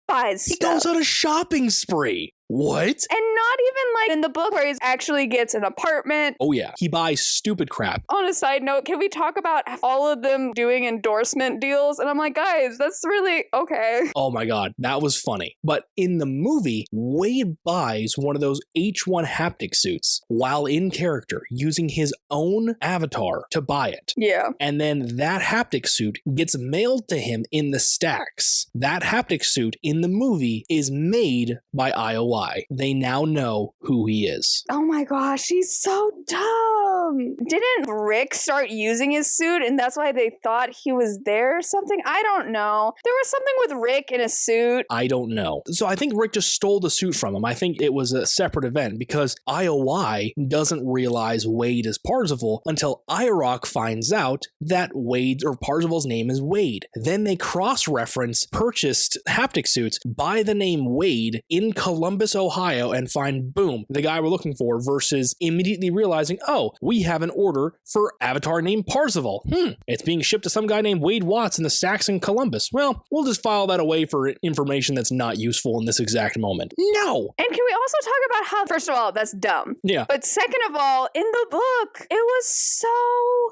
Buys He stuff. goes on a shopping spree. What? And not even like in the book where he actually gets an apartment. Oh yeah, he buys stupid crap. On a side note, can we talk about all of them doing endorsement deals? And I'm like, guys, that's really okay. Oh my god, that was funny. But in the movie, Wade buys one of those H1 haptic suits while in character, using his own avatar to buy it. Yeah. And then that haptic suit gets mailed to him in the stacks. That haptic suit in the movie is made by IOI. They now know who he is. Oh my gosh, he's so dumb. Didn't Rick start using his suit and that's why they thought he was there or something? I don't know. There was something with Rick in a suit. I don't know. So I think Rick just stole the suit from him. I think it was a separate event because IOI doesn't realize Wade is Parzival until IROC finds out that Wade or Parzival's name is Wade. Then they cross-reference purchased haptic suits by the name Wade in Columbus, Ohio, and find, boom, the guy we're looking for, versus immediately realizing, oh, we have an order for avatar named Parzival. It's being shipped to some guy named Wade Watts in the stacks in Columbus. Well, we'll just file that away for information that's not useful in this exact moment. No! And can we also talk about how, first of all, that's dumb. Yeah. But second of all, in the book, it was so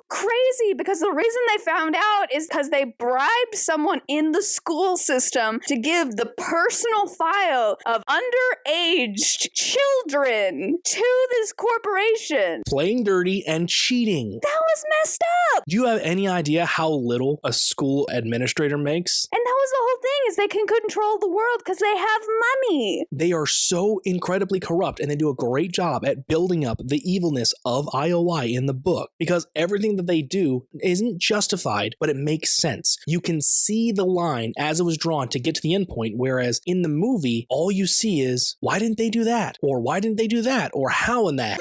crazy because the reason they found out is because they bribed someone in the school system to give the personal file of underaged children to this corporation. Playing dirty and cheating. That was messed up. Do you have any idea how little a school administrator makes? And that was the whole thing, is they can control the world because they have money. They are so incredibly corrupt, and they do a great job at building up the evilness of IOI in the book, because everything that they do isn't justified, but it makes sense. You can see the line as it was drawn to get to the end point, whereas in the movie, all you see is, why didn't they do that? Or why didn't they do that? Or how in that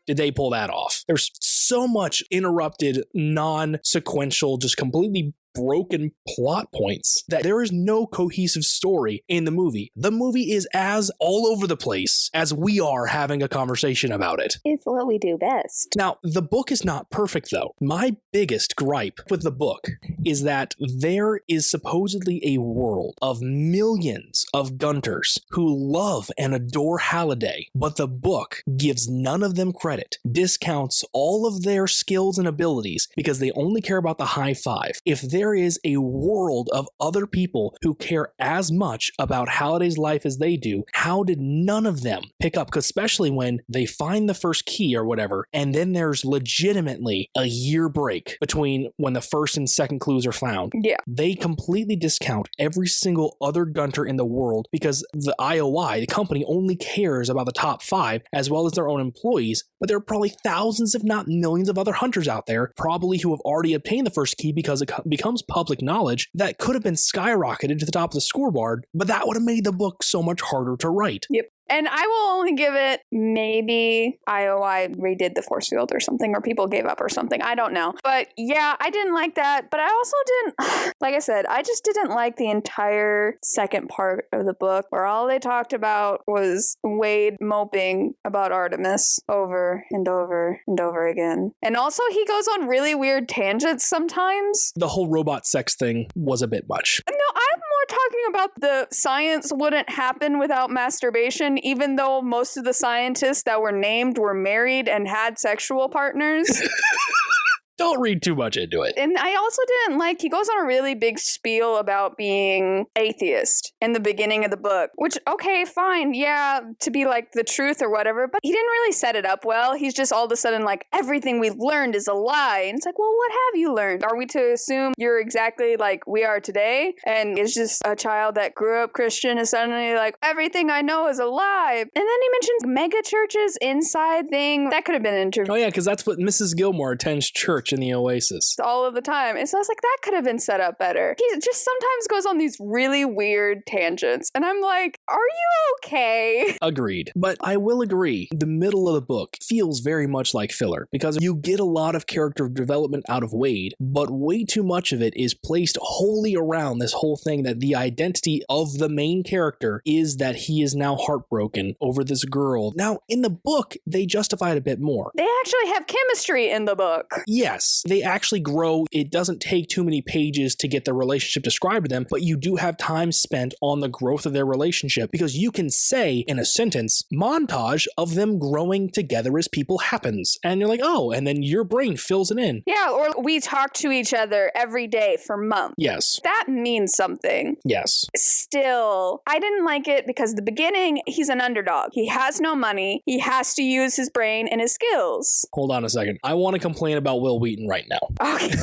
did they pull that off? There's so much interrupted, non-sequential, just completely broken plot points that there is no cohesive story in the movie. The movie is as all over the place as we are having a conversation about it. It's what we do best. Now, the book is not perfect though. My biggest gripe with the book is that there is supposedly a world of millions of Gunters who love and adore Halliday, but the book gives none of them credit, discounts all of their skills and abilities because they only care about the high five. If there is a world of other people who care as much about Halliday's life as they do. How did none of them pick up? Because especially when they find the first key or whatever, and then there's legitimately a year break between when the first and second clues are found. Yeah. They completely discount every single other gunter in the world because the IOI, the company, only cares about the top 5 as well as their own employees, but there are probably thousands if not millions of other hunters out there, probably who have already obtained the first key because it becomes public knowledge that could have been skyrocketed to the top of the scoreboard, but that would have made the book so much harder to write. Yep. And I will only give it maybe IOI redid the force field or something, or people gave up or something. I don't know. But yeah, I didn't like that. But I also didn't, like I said, I just didn't like the entire second part of the book where all they talked about was Wade moping about Artemis over and over and over again. And also he goes on really weird tangents sometimes. The whole robot sex thing was a bit much. No, I'm more talking about the science wouldn't happen without masturbation, even though most of the scientists that were named were married and had sexual partners. Don't read too much into it. And I also didn't like, he goes on a really big spiel about being atheist in the beginning of the book, which, okay, fine, yeah, to be like the truth or whatever, but he didn't really set it up well. He's just all of a sudden like, everything we've learned is a lie. And it's like, well, what have you learned? Are we to assume you're exactly like we are today? And it's just a child that grew up Christian is suddenly like, everything I know is a lie. And then he mentions mega churches inside thing. That could have been an interview. Oh yeah, because that's what Mrs. Gilmore attends church in the Oasis. All of the time. And so I was like, that could have been set up better. He just sometimes goes on these really weird tangents. And I'm like, are you okay? Agreed. But I will agree, the middle of the book feels very much like filler because you get a lot of character development out of Wade, but way too much of it is placed wholly around this whole thing that the identity of the main character is that he is now heartbroken over this girl. Now, in the book, they justify it a bit more. They actually have chemistry in the book. Yes, they actually grow. It doesn't take too many pages to get the relationship described to them, but you do have time spent on the growth of their relationship because you can say in a sentence, montage of them growing together as people happens. And you're like, oh, and then your brain fills it in. Yeah, or we talk to each other every day for months. Yes. That means something. Yes. Still, I didn't like it because the beginning, he's an underdog. He has no money. He has to use his brain and his skills. Hold on a second. I want to complain about Will Wheaton right now. Okay.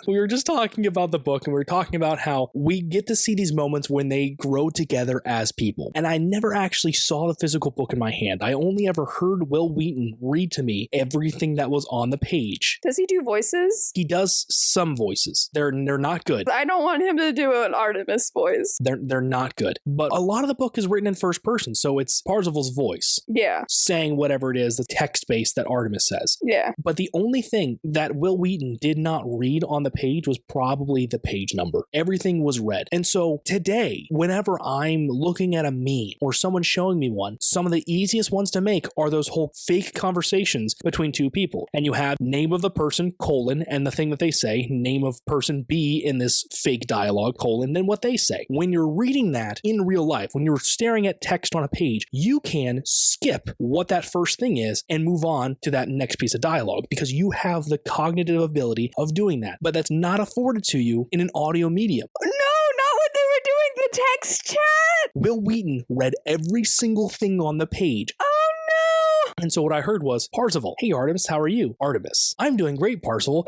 We were just talking about the book and we were talking about how we get to see these moments when they grow together as people. And I never actually saw the physical book in my hand. I only ever heard Will Wheaton read to me everything that was on the page. Does he do voices? He does some voices. They're not good. I don't want him to do an Artemis voice. They're not good. But a lot of the book is written in first person, so it's Parzival's voice. Yeah. Saying whatever it is, the text base that Artemis says. Yeah. But the only thing that Will Wheaton did not read on the page was probably the page number. Everything was read. And so today, whenever I'm looking at a meme or someone showing me one, some of the easiest ones to make are those whole fake conversations between two people. And you have name of the person, colon, and the thing that they say, name of person B in this fake dialogue, colon, then what they say. When you're reading that in real life, when you're staring at text on a page, you can skip what that first thing is and move on to that next piece of dialogue because you have the cognitive ability of doing that. But that's not afforded to you in an audio medium. No, not when they were doing the text chat. Will Wheaton read every single thing on the page. Oh no. And so what I heard was, Parzival, hey Artemis, how are you? Artemis, I'm doing great, Parzival.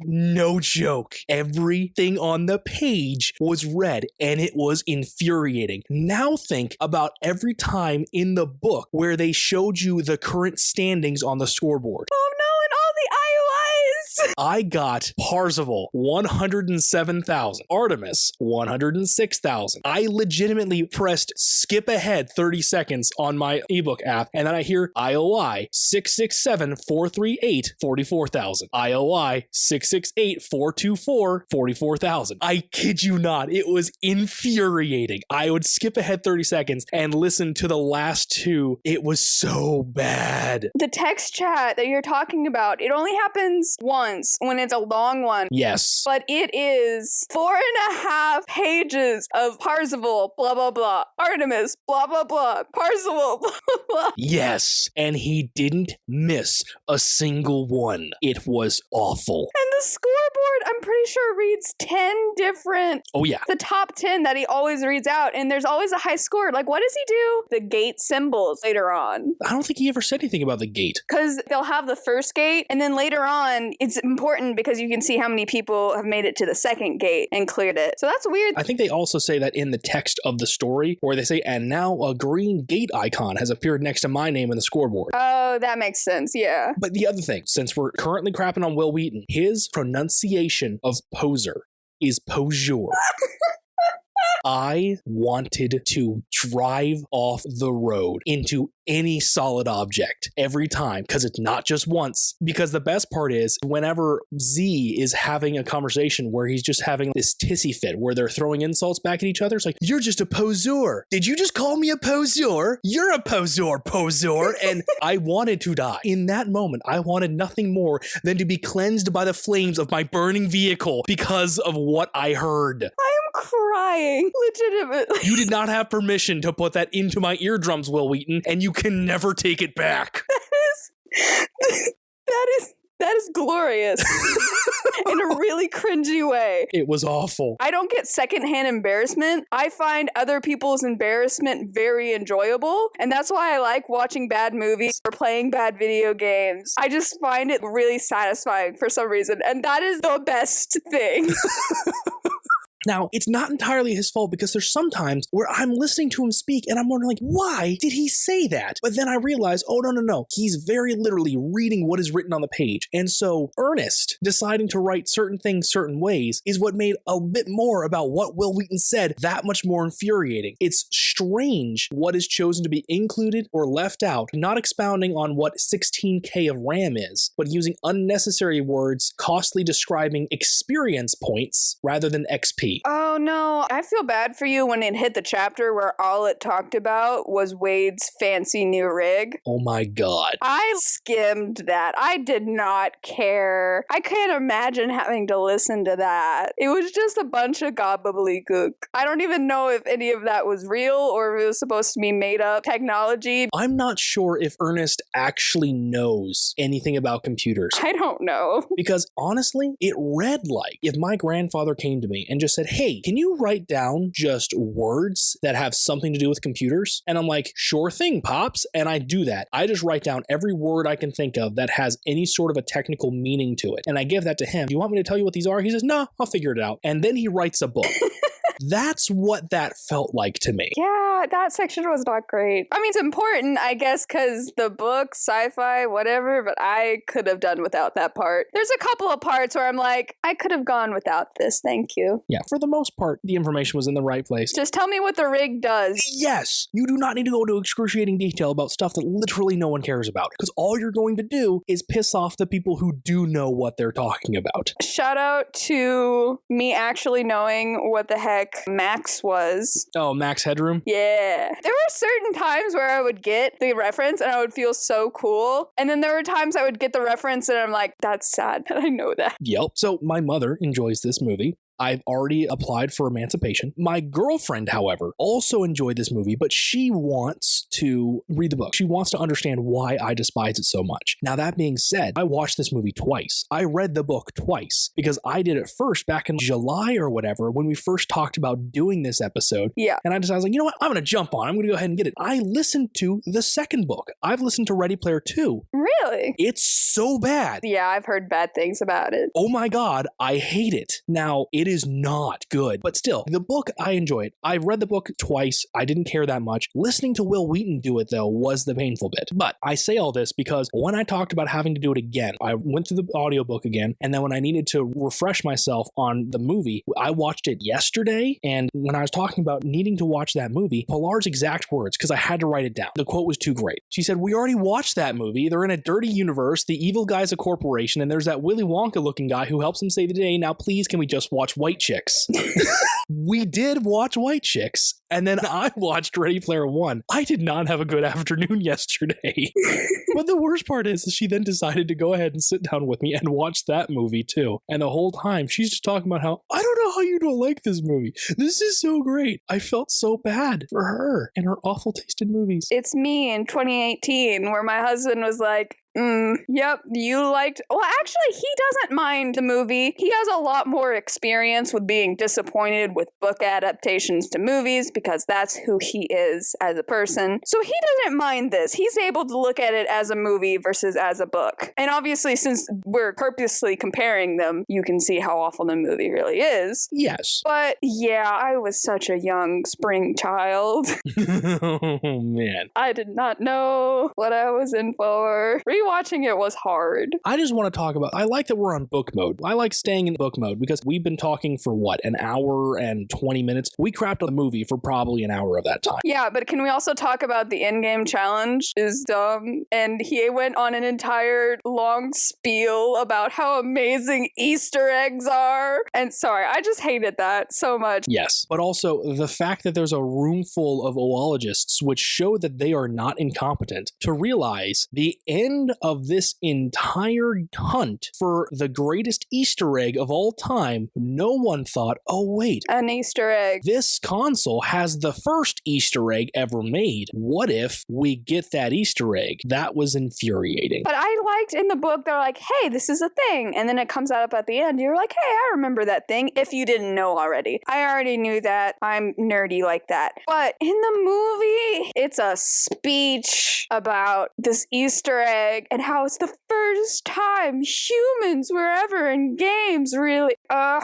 No joke. Everything on the page was read and it was infuriating. Now think about every time in the book where they showed you the current standings on the scoreboard. Oh no, and all the IOIs. I got Parzival 107,000, Artemis 106,000. I legitimately pressed skip ahead 30 seconds on my ebook app, and then I hear IOI 667,438, 44,000. IOI 668,424, 44,000. I kid you not, it was infuriating. I would skip ahead 30 seconds and listen to the last two. It was so bad. The text chat that you're talking about, it only happens once when it's a long one. Yes. But it is 4.5 pages of Parzival, blah, blah, blah. Artemis, blah, blah, blah. Parzival, blah, blah, blah. Yes. And he didn't miss a single one. It was awful. And the scoreboard, I'm pretty sure reads 10 different... Oh, yeah. The top 10 that he always reads out, and there's always a high score. Like, what does he do? The gate symbols later on. I don't think he ever said anything about the gate. Because they'll have the first gate, and then later on, it's important because you can see how many people have made it to the second gate and cleared it. So that's weird. I think they also say that in the text of the story, where they say, and now a green gate icon has appeared next to my name in the scoreboard. Oh, that makes sense, yeah. But the other thing, since we're currently crapping on Will Wheaton, his pronunciation of poser is poseur. I wanted to drive off the road into any solid object every time, because it's not just once. Because the best part is whenever Z is having a conversation where he's just having this tissy fit where they're throwing insults back at each other, it's like, you're just a poseur. Did you just call me a poseur? You're a poseur. And I wanted to die. In that moment, I wanted nothing more than to be cleansed by the flames of my burning vehicle because of what I heard. I'm crying, legitimately. You did not have permission to put that into my eardrums, Will Wheaton, and you can never take it back. That is glorious in a really cringy way. It was awful. I don't get secondhand embarrassment. I find other people's embarrassment very enjoyable, and that's why I like watching bad movies or playing bad video games. I just find it really satisfying for some reason, and that is the best thing. Now, it's not entirely his fault because there's sometimes where I'm listening to him speak and I'm wondering, like, why did he say that? But then I realize, oh, no. He's very literally reading what is written on the page. And so Ernest deciding to write certain things certain ways is what made a bit more about what Will Wheaton said that much more infuriating. It's strange what is chosen to be included or left out, not expounding on what 16K of RAM is, but using unnecessary words, costly describing experience points rather than XP. Oh no, I feel bad for you when it hit the chapter where all it talked about was Wade's fancy new rig. Oh my god. I skimmed that. I did not care. I can't imagine having to listen to that. It was just a bunch of gobbledygook. I don't even know if any of that was real or if it was supposed to be made up technology. I'm not sure if Ernest actually knows anything about computers. I don't know. Because honestly, it read like if my grandfather came to me and just said, hey, can you write down just words that have something to do with computers? And I'm like, sure thing, Pops. And I do that. I just write down every word I can think of that has any sort of a technical meaning to it. And I give that to him. Do you want me to tell you what these are? He says, no, I'll figure it out. And then he writes a book. That's what that felt like to me. Yeah, that section was not great. I mean, it's important, I guess, because the book, sci-fi, whatever, but I could have done without that part. There's a couple of parts where I'm like, I could have gone without this, thank you. Yeah, for the most part, the information was in the right place. Just tell me what the rig does. Yes, you do not need to go into excruciating detail about stuff that literally no one cares about, because all you're going to do is piss off the people who do know what they're talking about. Shout out to me actually knowing what the heck Max was. Oh, Max Headroom? Yeah. There were certain times where I would get the reference and I would feel so cool. And then there were times I would get the reference and I'm like, that's sad that I know that. Yep. So my mother enjoys this movie. I've already applied for emancipation. My girlfriend, however, also enjoyed this movie, but she wants to read the book. She wants to understand why I despise it so much. Now, that being said, I watched this movie twice. I read the book twice because I did it first back in July or whatever when we first talked about doing this episode. Yeah. And I decided, like, you know what? I'm going to jump on. I'm going to go ahead and get it. I listened to the second book. I've listened to Ready Player 2. Really? It's so bad. Yeah, I've heard bad things about it. Oh my God, I hate it. Now, it is not good, but still, the book, I enjoy it. I read the book twice. I didn't care that much. Listening to Will Wheaton do it, though, was the painful bit. But I say all this because when I talked about having to do it again, I went through the audiobook again, and then when I needed to refresh myself on the movie, I watched it yesterday, and when I was talking about needing to watch that movie, Pilar's exact words, because I had to write it down. The quote was too great. She said, we already watched that movie. They're in a dirty universe. The evil guy's a corporation, and there's that Willy Wonka looking guy who helps them save the day. Now, please, can we just watch White Chicks? We did watch White Chicks, and then I watched Ready Player One. I did not have a good afternoon yesterday. But the worst part is she then decided to go ahead and sit down with me and watch that movie too. And the whole time she's just talking about how, I don't know how you don't like this movie. This is so great. I felt so bad for her and her awful taste in movies. It's me in 2018 where my husband was like, Yep, you liked... Well, actually, he doesn't mind the movie. He has a lot more experience with being disappointed with book adaptations to movies because that's who he is as a person. So he doesn't mind this. He's able to look at it as a movie versus as a book. And obviously, since we're purposely comparing them, you can see how awful the movie really is. Yes. But yeah, I was such a young spring child. Oh, man. I did not know what I was in for. Rewatching it was hard. I just want to talk about, I like that we're on book mode. I like staying in book mode because we've been talking for an hour and 20 minutes? We crapped on the movie for probably an hour of that time. Yeah, but can we also talk about the in-game challenge is dumb? And he went on an entire long spiel about how amazing Easter eggs are. And sorry, I just hated that so much. Yes, but also the fact that there's a room full of oologists which show that they are not incompetent to realize the end of this entire hunt for the greatest Easter egg of all time, no one thought, oh wait, an Easter egg. This console has the first Easter egg ever made. What if we get that Easter egg? That was infuriating. But I liked in the book, they're like, hey, this is a thing. And then it comes out up at the end. You're like, hey, I remember that thing if you didn't know already. I already knew that. I'm nerdy like that. But in the movie, it's a speech about this Easter egg and how it's the first time humans were ever in games, really.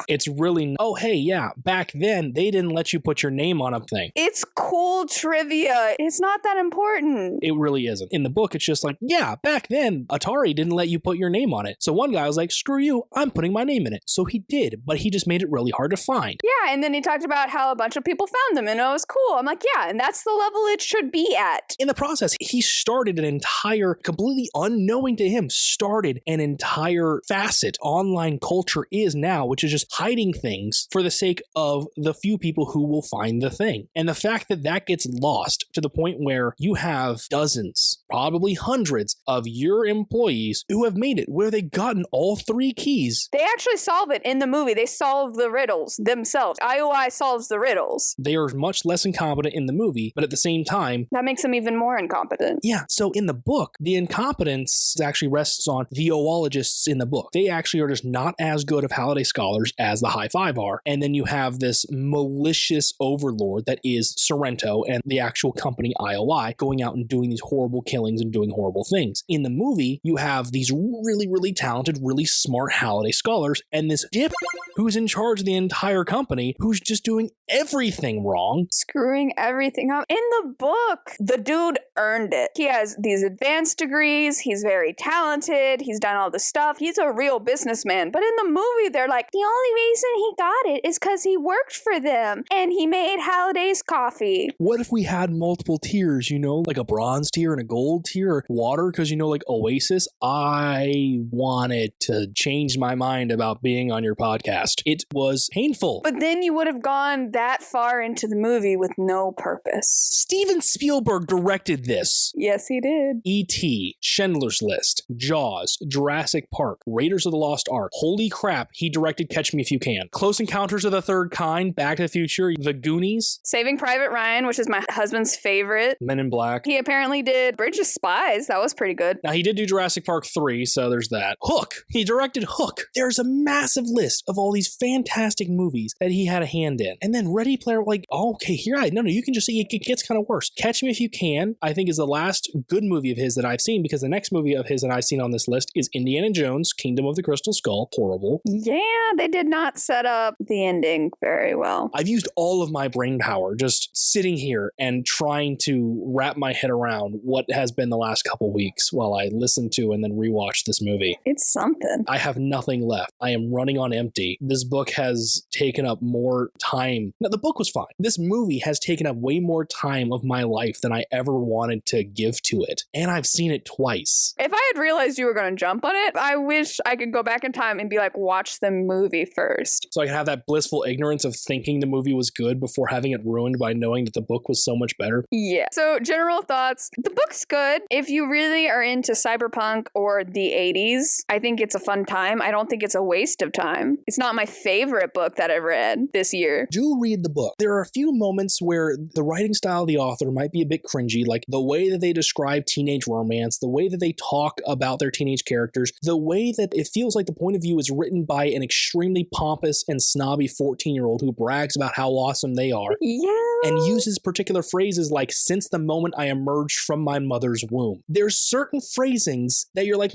It's really, oh, hey, yeah, back then, they didn't let you put your name on a thing. It's cool trivia. It's not that important. It really isn't. In the book, it's just like, yeah, back then, Atari didn't let you put your name on it. So one guy was like, screw you, I'm putting my name in it. So he did, but he just made it really hard to find. Yeah, and then he talked about how a bunch of people found them, and it was cool. I'm like, yeah, and that's the level it should be at. In the process, he started an entire, completely unknowing to him, started an entire facet online culture is now, which is just hiding things for the sake of the few people who will find the thing. And the fact that that gets lost to the point where you have dozens, probably hundreds of your employees who have made it, where they've gotten all three keys. They actually solve it in the movie. They solve the riddles themselves. IOI solves the riddles. They are much less incompetent in the movie, but at the same time, that makes them even more incompetent. Yeah, so in the book, the incompetence actually rests on the oologists in the book. They actually are just not as good of Halliday scholars as the High Five are. And then you have this malicious overlord that is Sorrento and the actual company IOI going out and doing these horrible killings and doing horrible things. In the movie, you have these really, really talented, really smart Halliday scholars and this dip who's in charge of the entire company who's just doing everything wrong. Screwing everything up. In the book, the dude earned it. He has these advanced degrees. He's very talented. He's done all this stuff. He's a real businessman. But in the movie, they're like, the only reason he got it is because he worked for them and he made Halliday's coffee. What if we had multiple tiers, like a bronze tier and a gold tier, or water? Because, like Oasis, I wanted to change my mind about being on your podcast. It was painful. But then you would have gone that far into the movie with no purpose. Steven Spielberg directed this. Yes, he did. E.T., Schindler's List, Jaws, Jurassic Park, Raiders of the Lost Ark. Holy crap, he directed Catch Me If You Can. Close Encounters of the Third Kind, Back to the Future, The Goonies. Saving Private Ryan, which is my husband's favorite. Men in Black. He apparently did Bridge of Spies. That was pretty good. Now, he did do Jurassic Park 3, so there's that. Hook. He directed Hook. There's a massive list of all these fantastic movies that he had a hand in. And then Ready Player, okay, you can just see it gets kind of worse. Catch Me If You Can, I think, is the last good movie of his that I've seen, because the next movie of his that I've seen on this list is Indiana Jones, Kingdom of the Crystal Skull. Horrible. Yeah, they did not set up the ending very well. I've used all of my brain power just sitting here and trying to wrap my head around what has been the last couple weeks while I listen to and then rewatch this movie. It's something. I have nothing left. I am running on empty. This book has taken up more time. Now, the book was fine. This movie has taken up way more time of my life than I ever wanted to give to it. And I've seen it twice. If I had realized you were going to jump on it, I wish I could go back in time and be like, watch the movie first. So I could have that blissful ignorance of thinking the movie was good before having it ruined by knowing that the book was so much better. Yeah. So general thoughts. The book's good. If you really are into cyberpunk or the 80s, I think it's a fun time. I don't think it's a waste of time. It's not my favorite book that I've read this year. Do read the book. There are a few moments where the writing style of the author might be a bit cringy, like the way that they describe teenage romance, the way that that they talk about their teenage characters, the way that it feels like the point of view is written by an extremely pompous and snobby 14-year-old who brags about how awesome they are. Yeah. And uses particular phrases like, since the moment I emerged from my mother's womb. There's certain phrasings that you're like,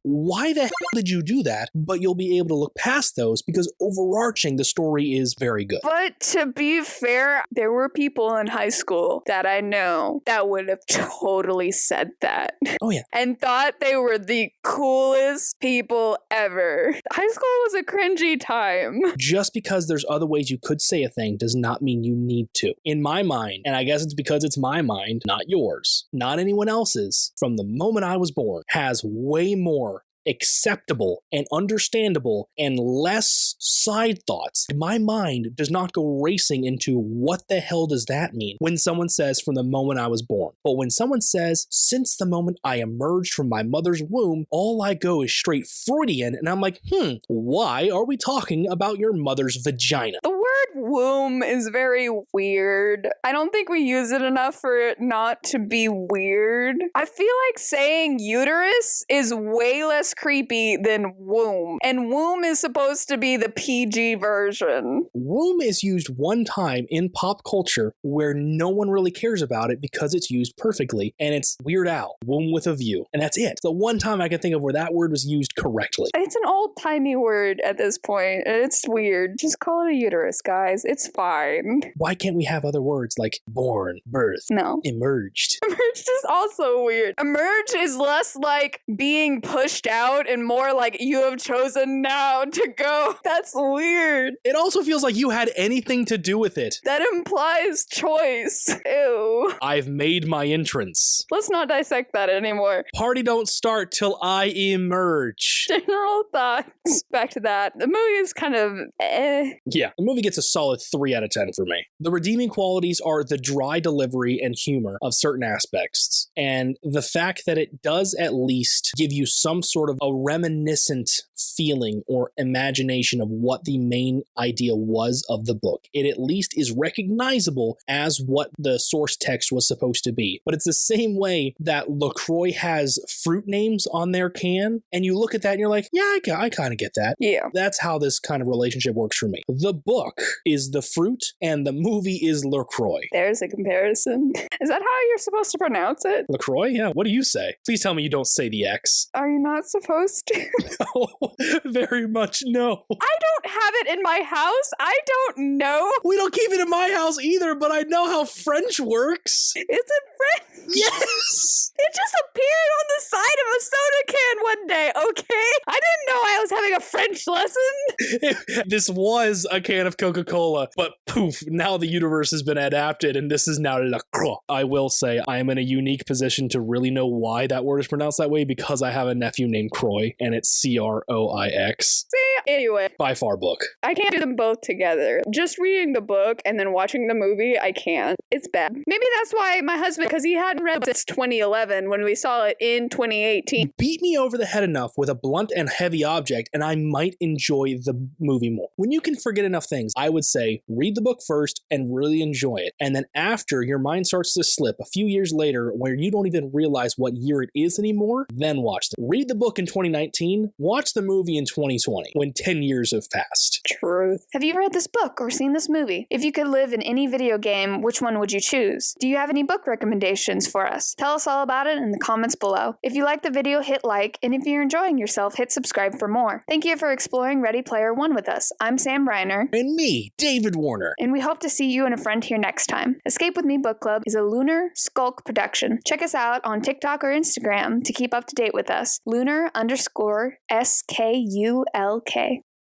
why the hell did you do that? But you'll be able to look past those because overarching, the story is very good. But to be fair, there were people in high school that I know that would have totally said that. Oh, yeah. And thought they were the coolest people ever. High school was a cringy time. Just because there's other ways you could say a thing does not mean you need to. In my mind, and I guess it's because it's my mind, not yours, not anyone else's, from the moment I was born, has way more acceptable and understandable and less side thoughts. My mind does not go racing into what the hell does that mean when someone says from the moment I was born. But when someone says since the moment I emerged from my mother's womb, all I go is straight Freudian, and I'm like, why are we talking about your mother's vagina? The word womb is very weird. I don't think we use it enough for it not to be weird. I feel like saying uterus is way less creepy than womb. And womb is supposed to be the PG version. Womb is used one time in pop culture where no one really cares about it because it's used perfectly, and it's Weird Al, Womb with a View. And that's it. It's the one time I can think of where that word was used correctly. It's an old-timey word at this point, and it's weird. Just call it a uterus, guys. It's fine. Why can't we have other words like born, birth, No. emerged? Emerged is also weird. Emerge is less like being pushed out and more like you have chosen now to go. That's weird. It also feels like you had anything to do with it. That implies choice. Ew. I've made my entrance. Let's not dissect that anymore. Party don't start till I emerge. General thoughts. Back to that. The movie is kind of Yeah, the movie gets a solid 3 out of 10 for me. The redeeming qualities are the dry delivery and humor of certain aspects, and the fact that it does at least give you some sort of a reminiscent feeling or imagination of what the main idea was of the book. It at least is recognizable as what the source text was supposed to be. But it's the same way that LaCroix has fruit names on their can, and you look at that and you're like, yeah, I kind of get that. Yeah. That's how this kind of relationship works for me. The book is the fruit, and the movie is LaCroix. There's a comparison. Is that how you're supposed to pronounce it? LaCroix? Yeah. What do you say? Please tell me you don't say the X. Are you not supposed to? No, very much no. I don't have it in my house. I don't know. We don't keep it in my house either, but I know how French works. Is it French? Yes! It just appeared on the side of a soda can one day, okay? I didn't know I was having a French lesson. This was a can of Coca-Cola, but poof, now the universe has been adapted, and this is now LaCroix. I will say I am in a unique position to really know why that word is pronounced that way because I have a nephew named Croix, and it's Croix. See, anyway. By far book. I can't do them both together. Just reading the book and then watching the movie, I can't. It's bad. Maybe that's why my husband, because he hadn't read since 2011 when we saw it in 2018. Beat me over the head enough with a blunt and heavy object, and I might enjoy the movie more. When you can forget enough things, I would say read the book first and really enjoy it. And then after your mind starts to slip a few years later where you don't even realize what year it is anymore, then watch them. Read the book in 2019, watch the movie in 2020 when 10 years have passed. Truth. Have you read this book or seen this movie? If you could live in any video game, which one would you choose? Do you have any book recommendations for us? Tell us all about it in the comments below. If you like the video, hit like, and if you're enjoying yourself, hit subscribe for more. Thank you for exploring Ready Player One with us. I'm Sam Reiner. And me, David Warner. And we hope to see you and a friend here next time. Escape With Me Book Club is a Lunar Skulk production. Check us out on TikTok or Instagram to keep up to date with us. Lunar_SKULK.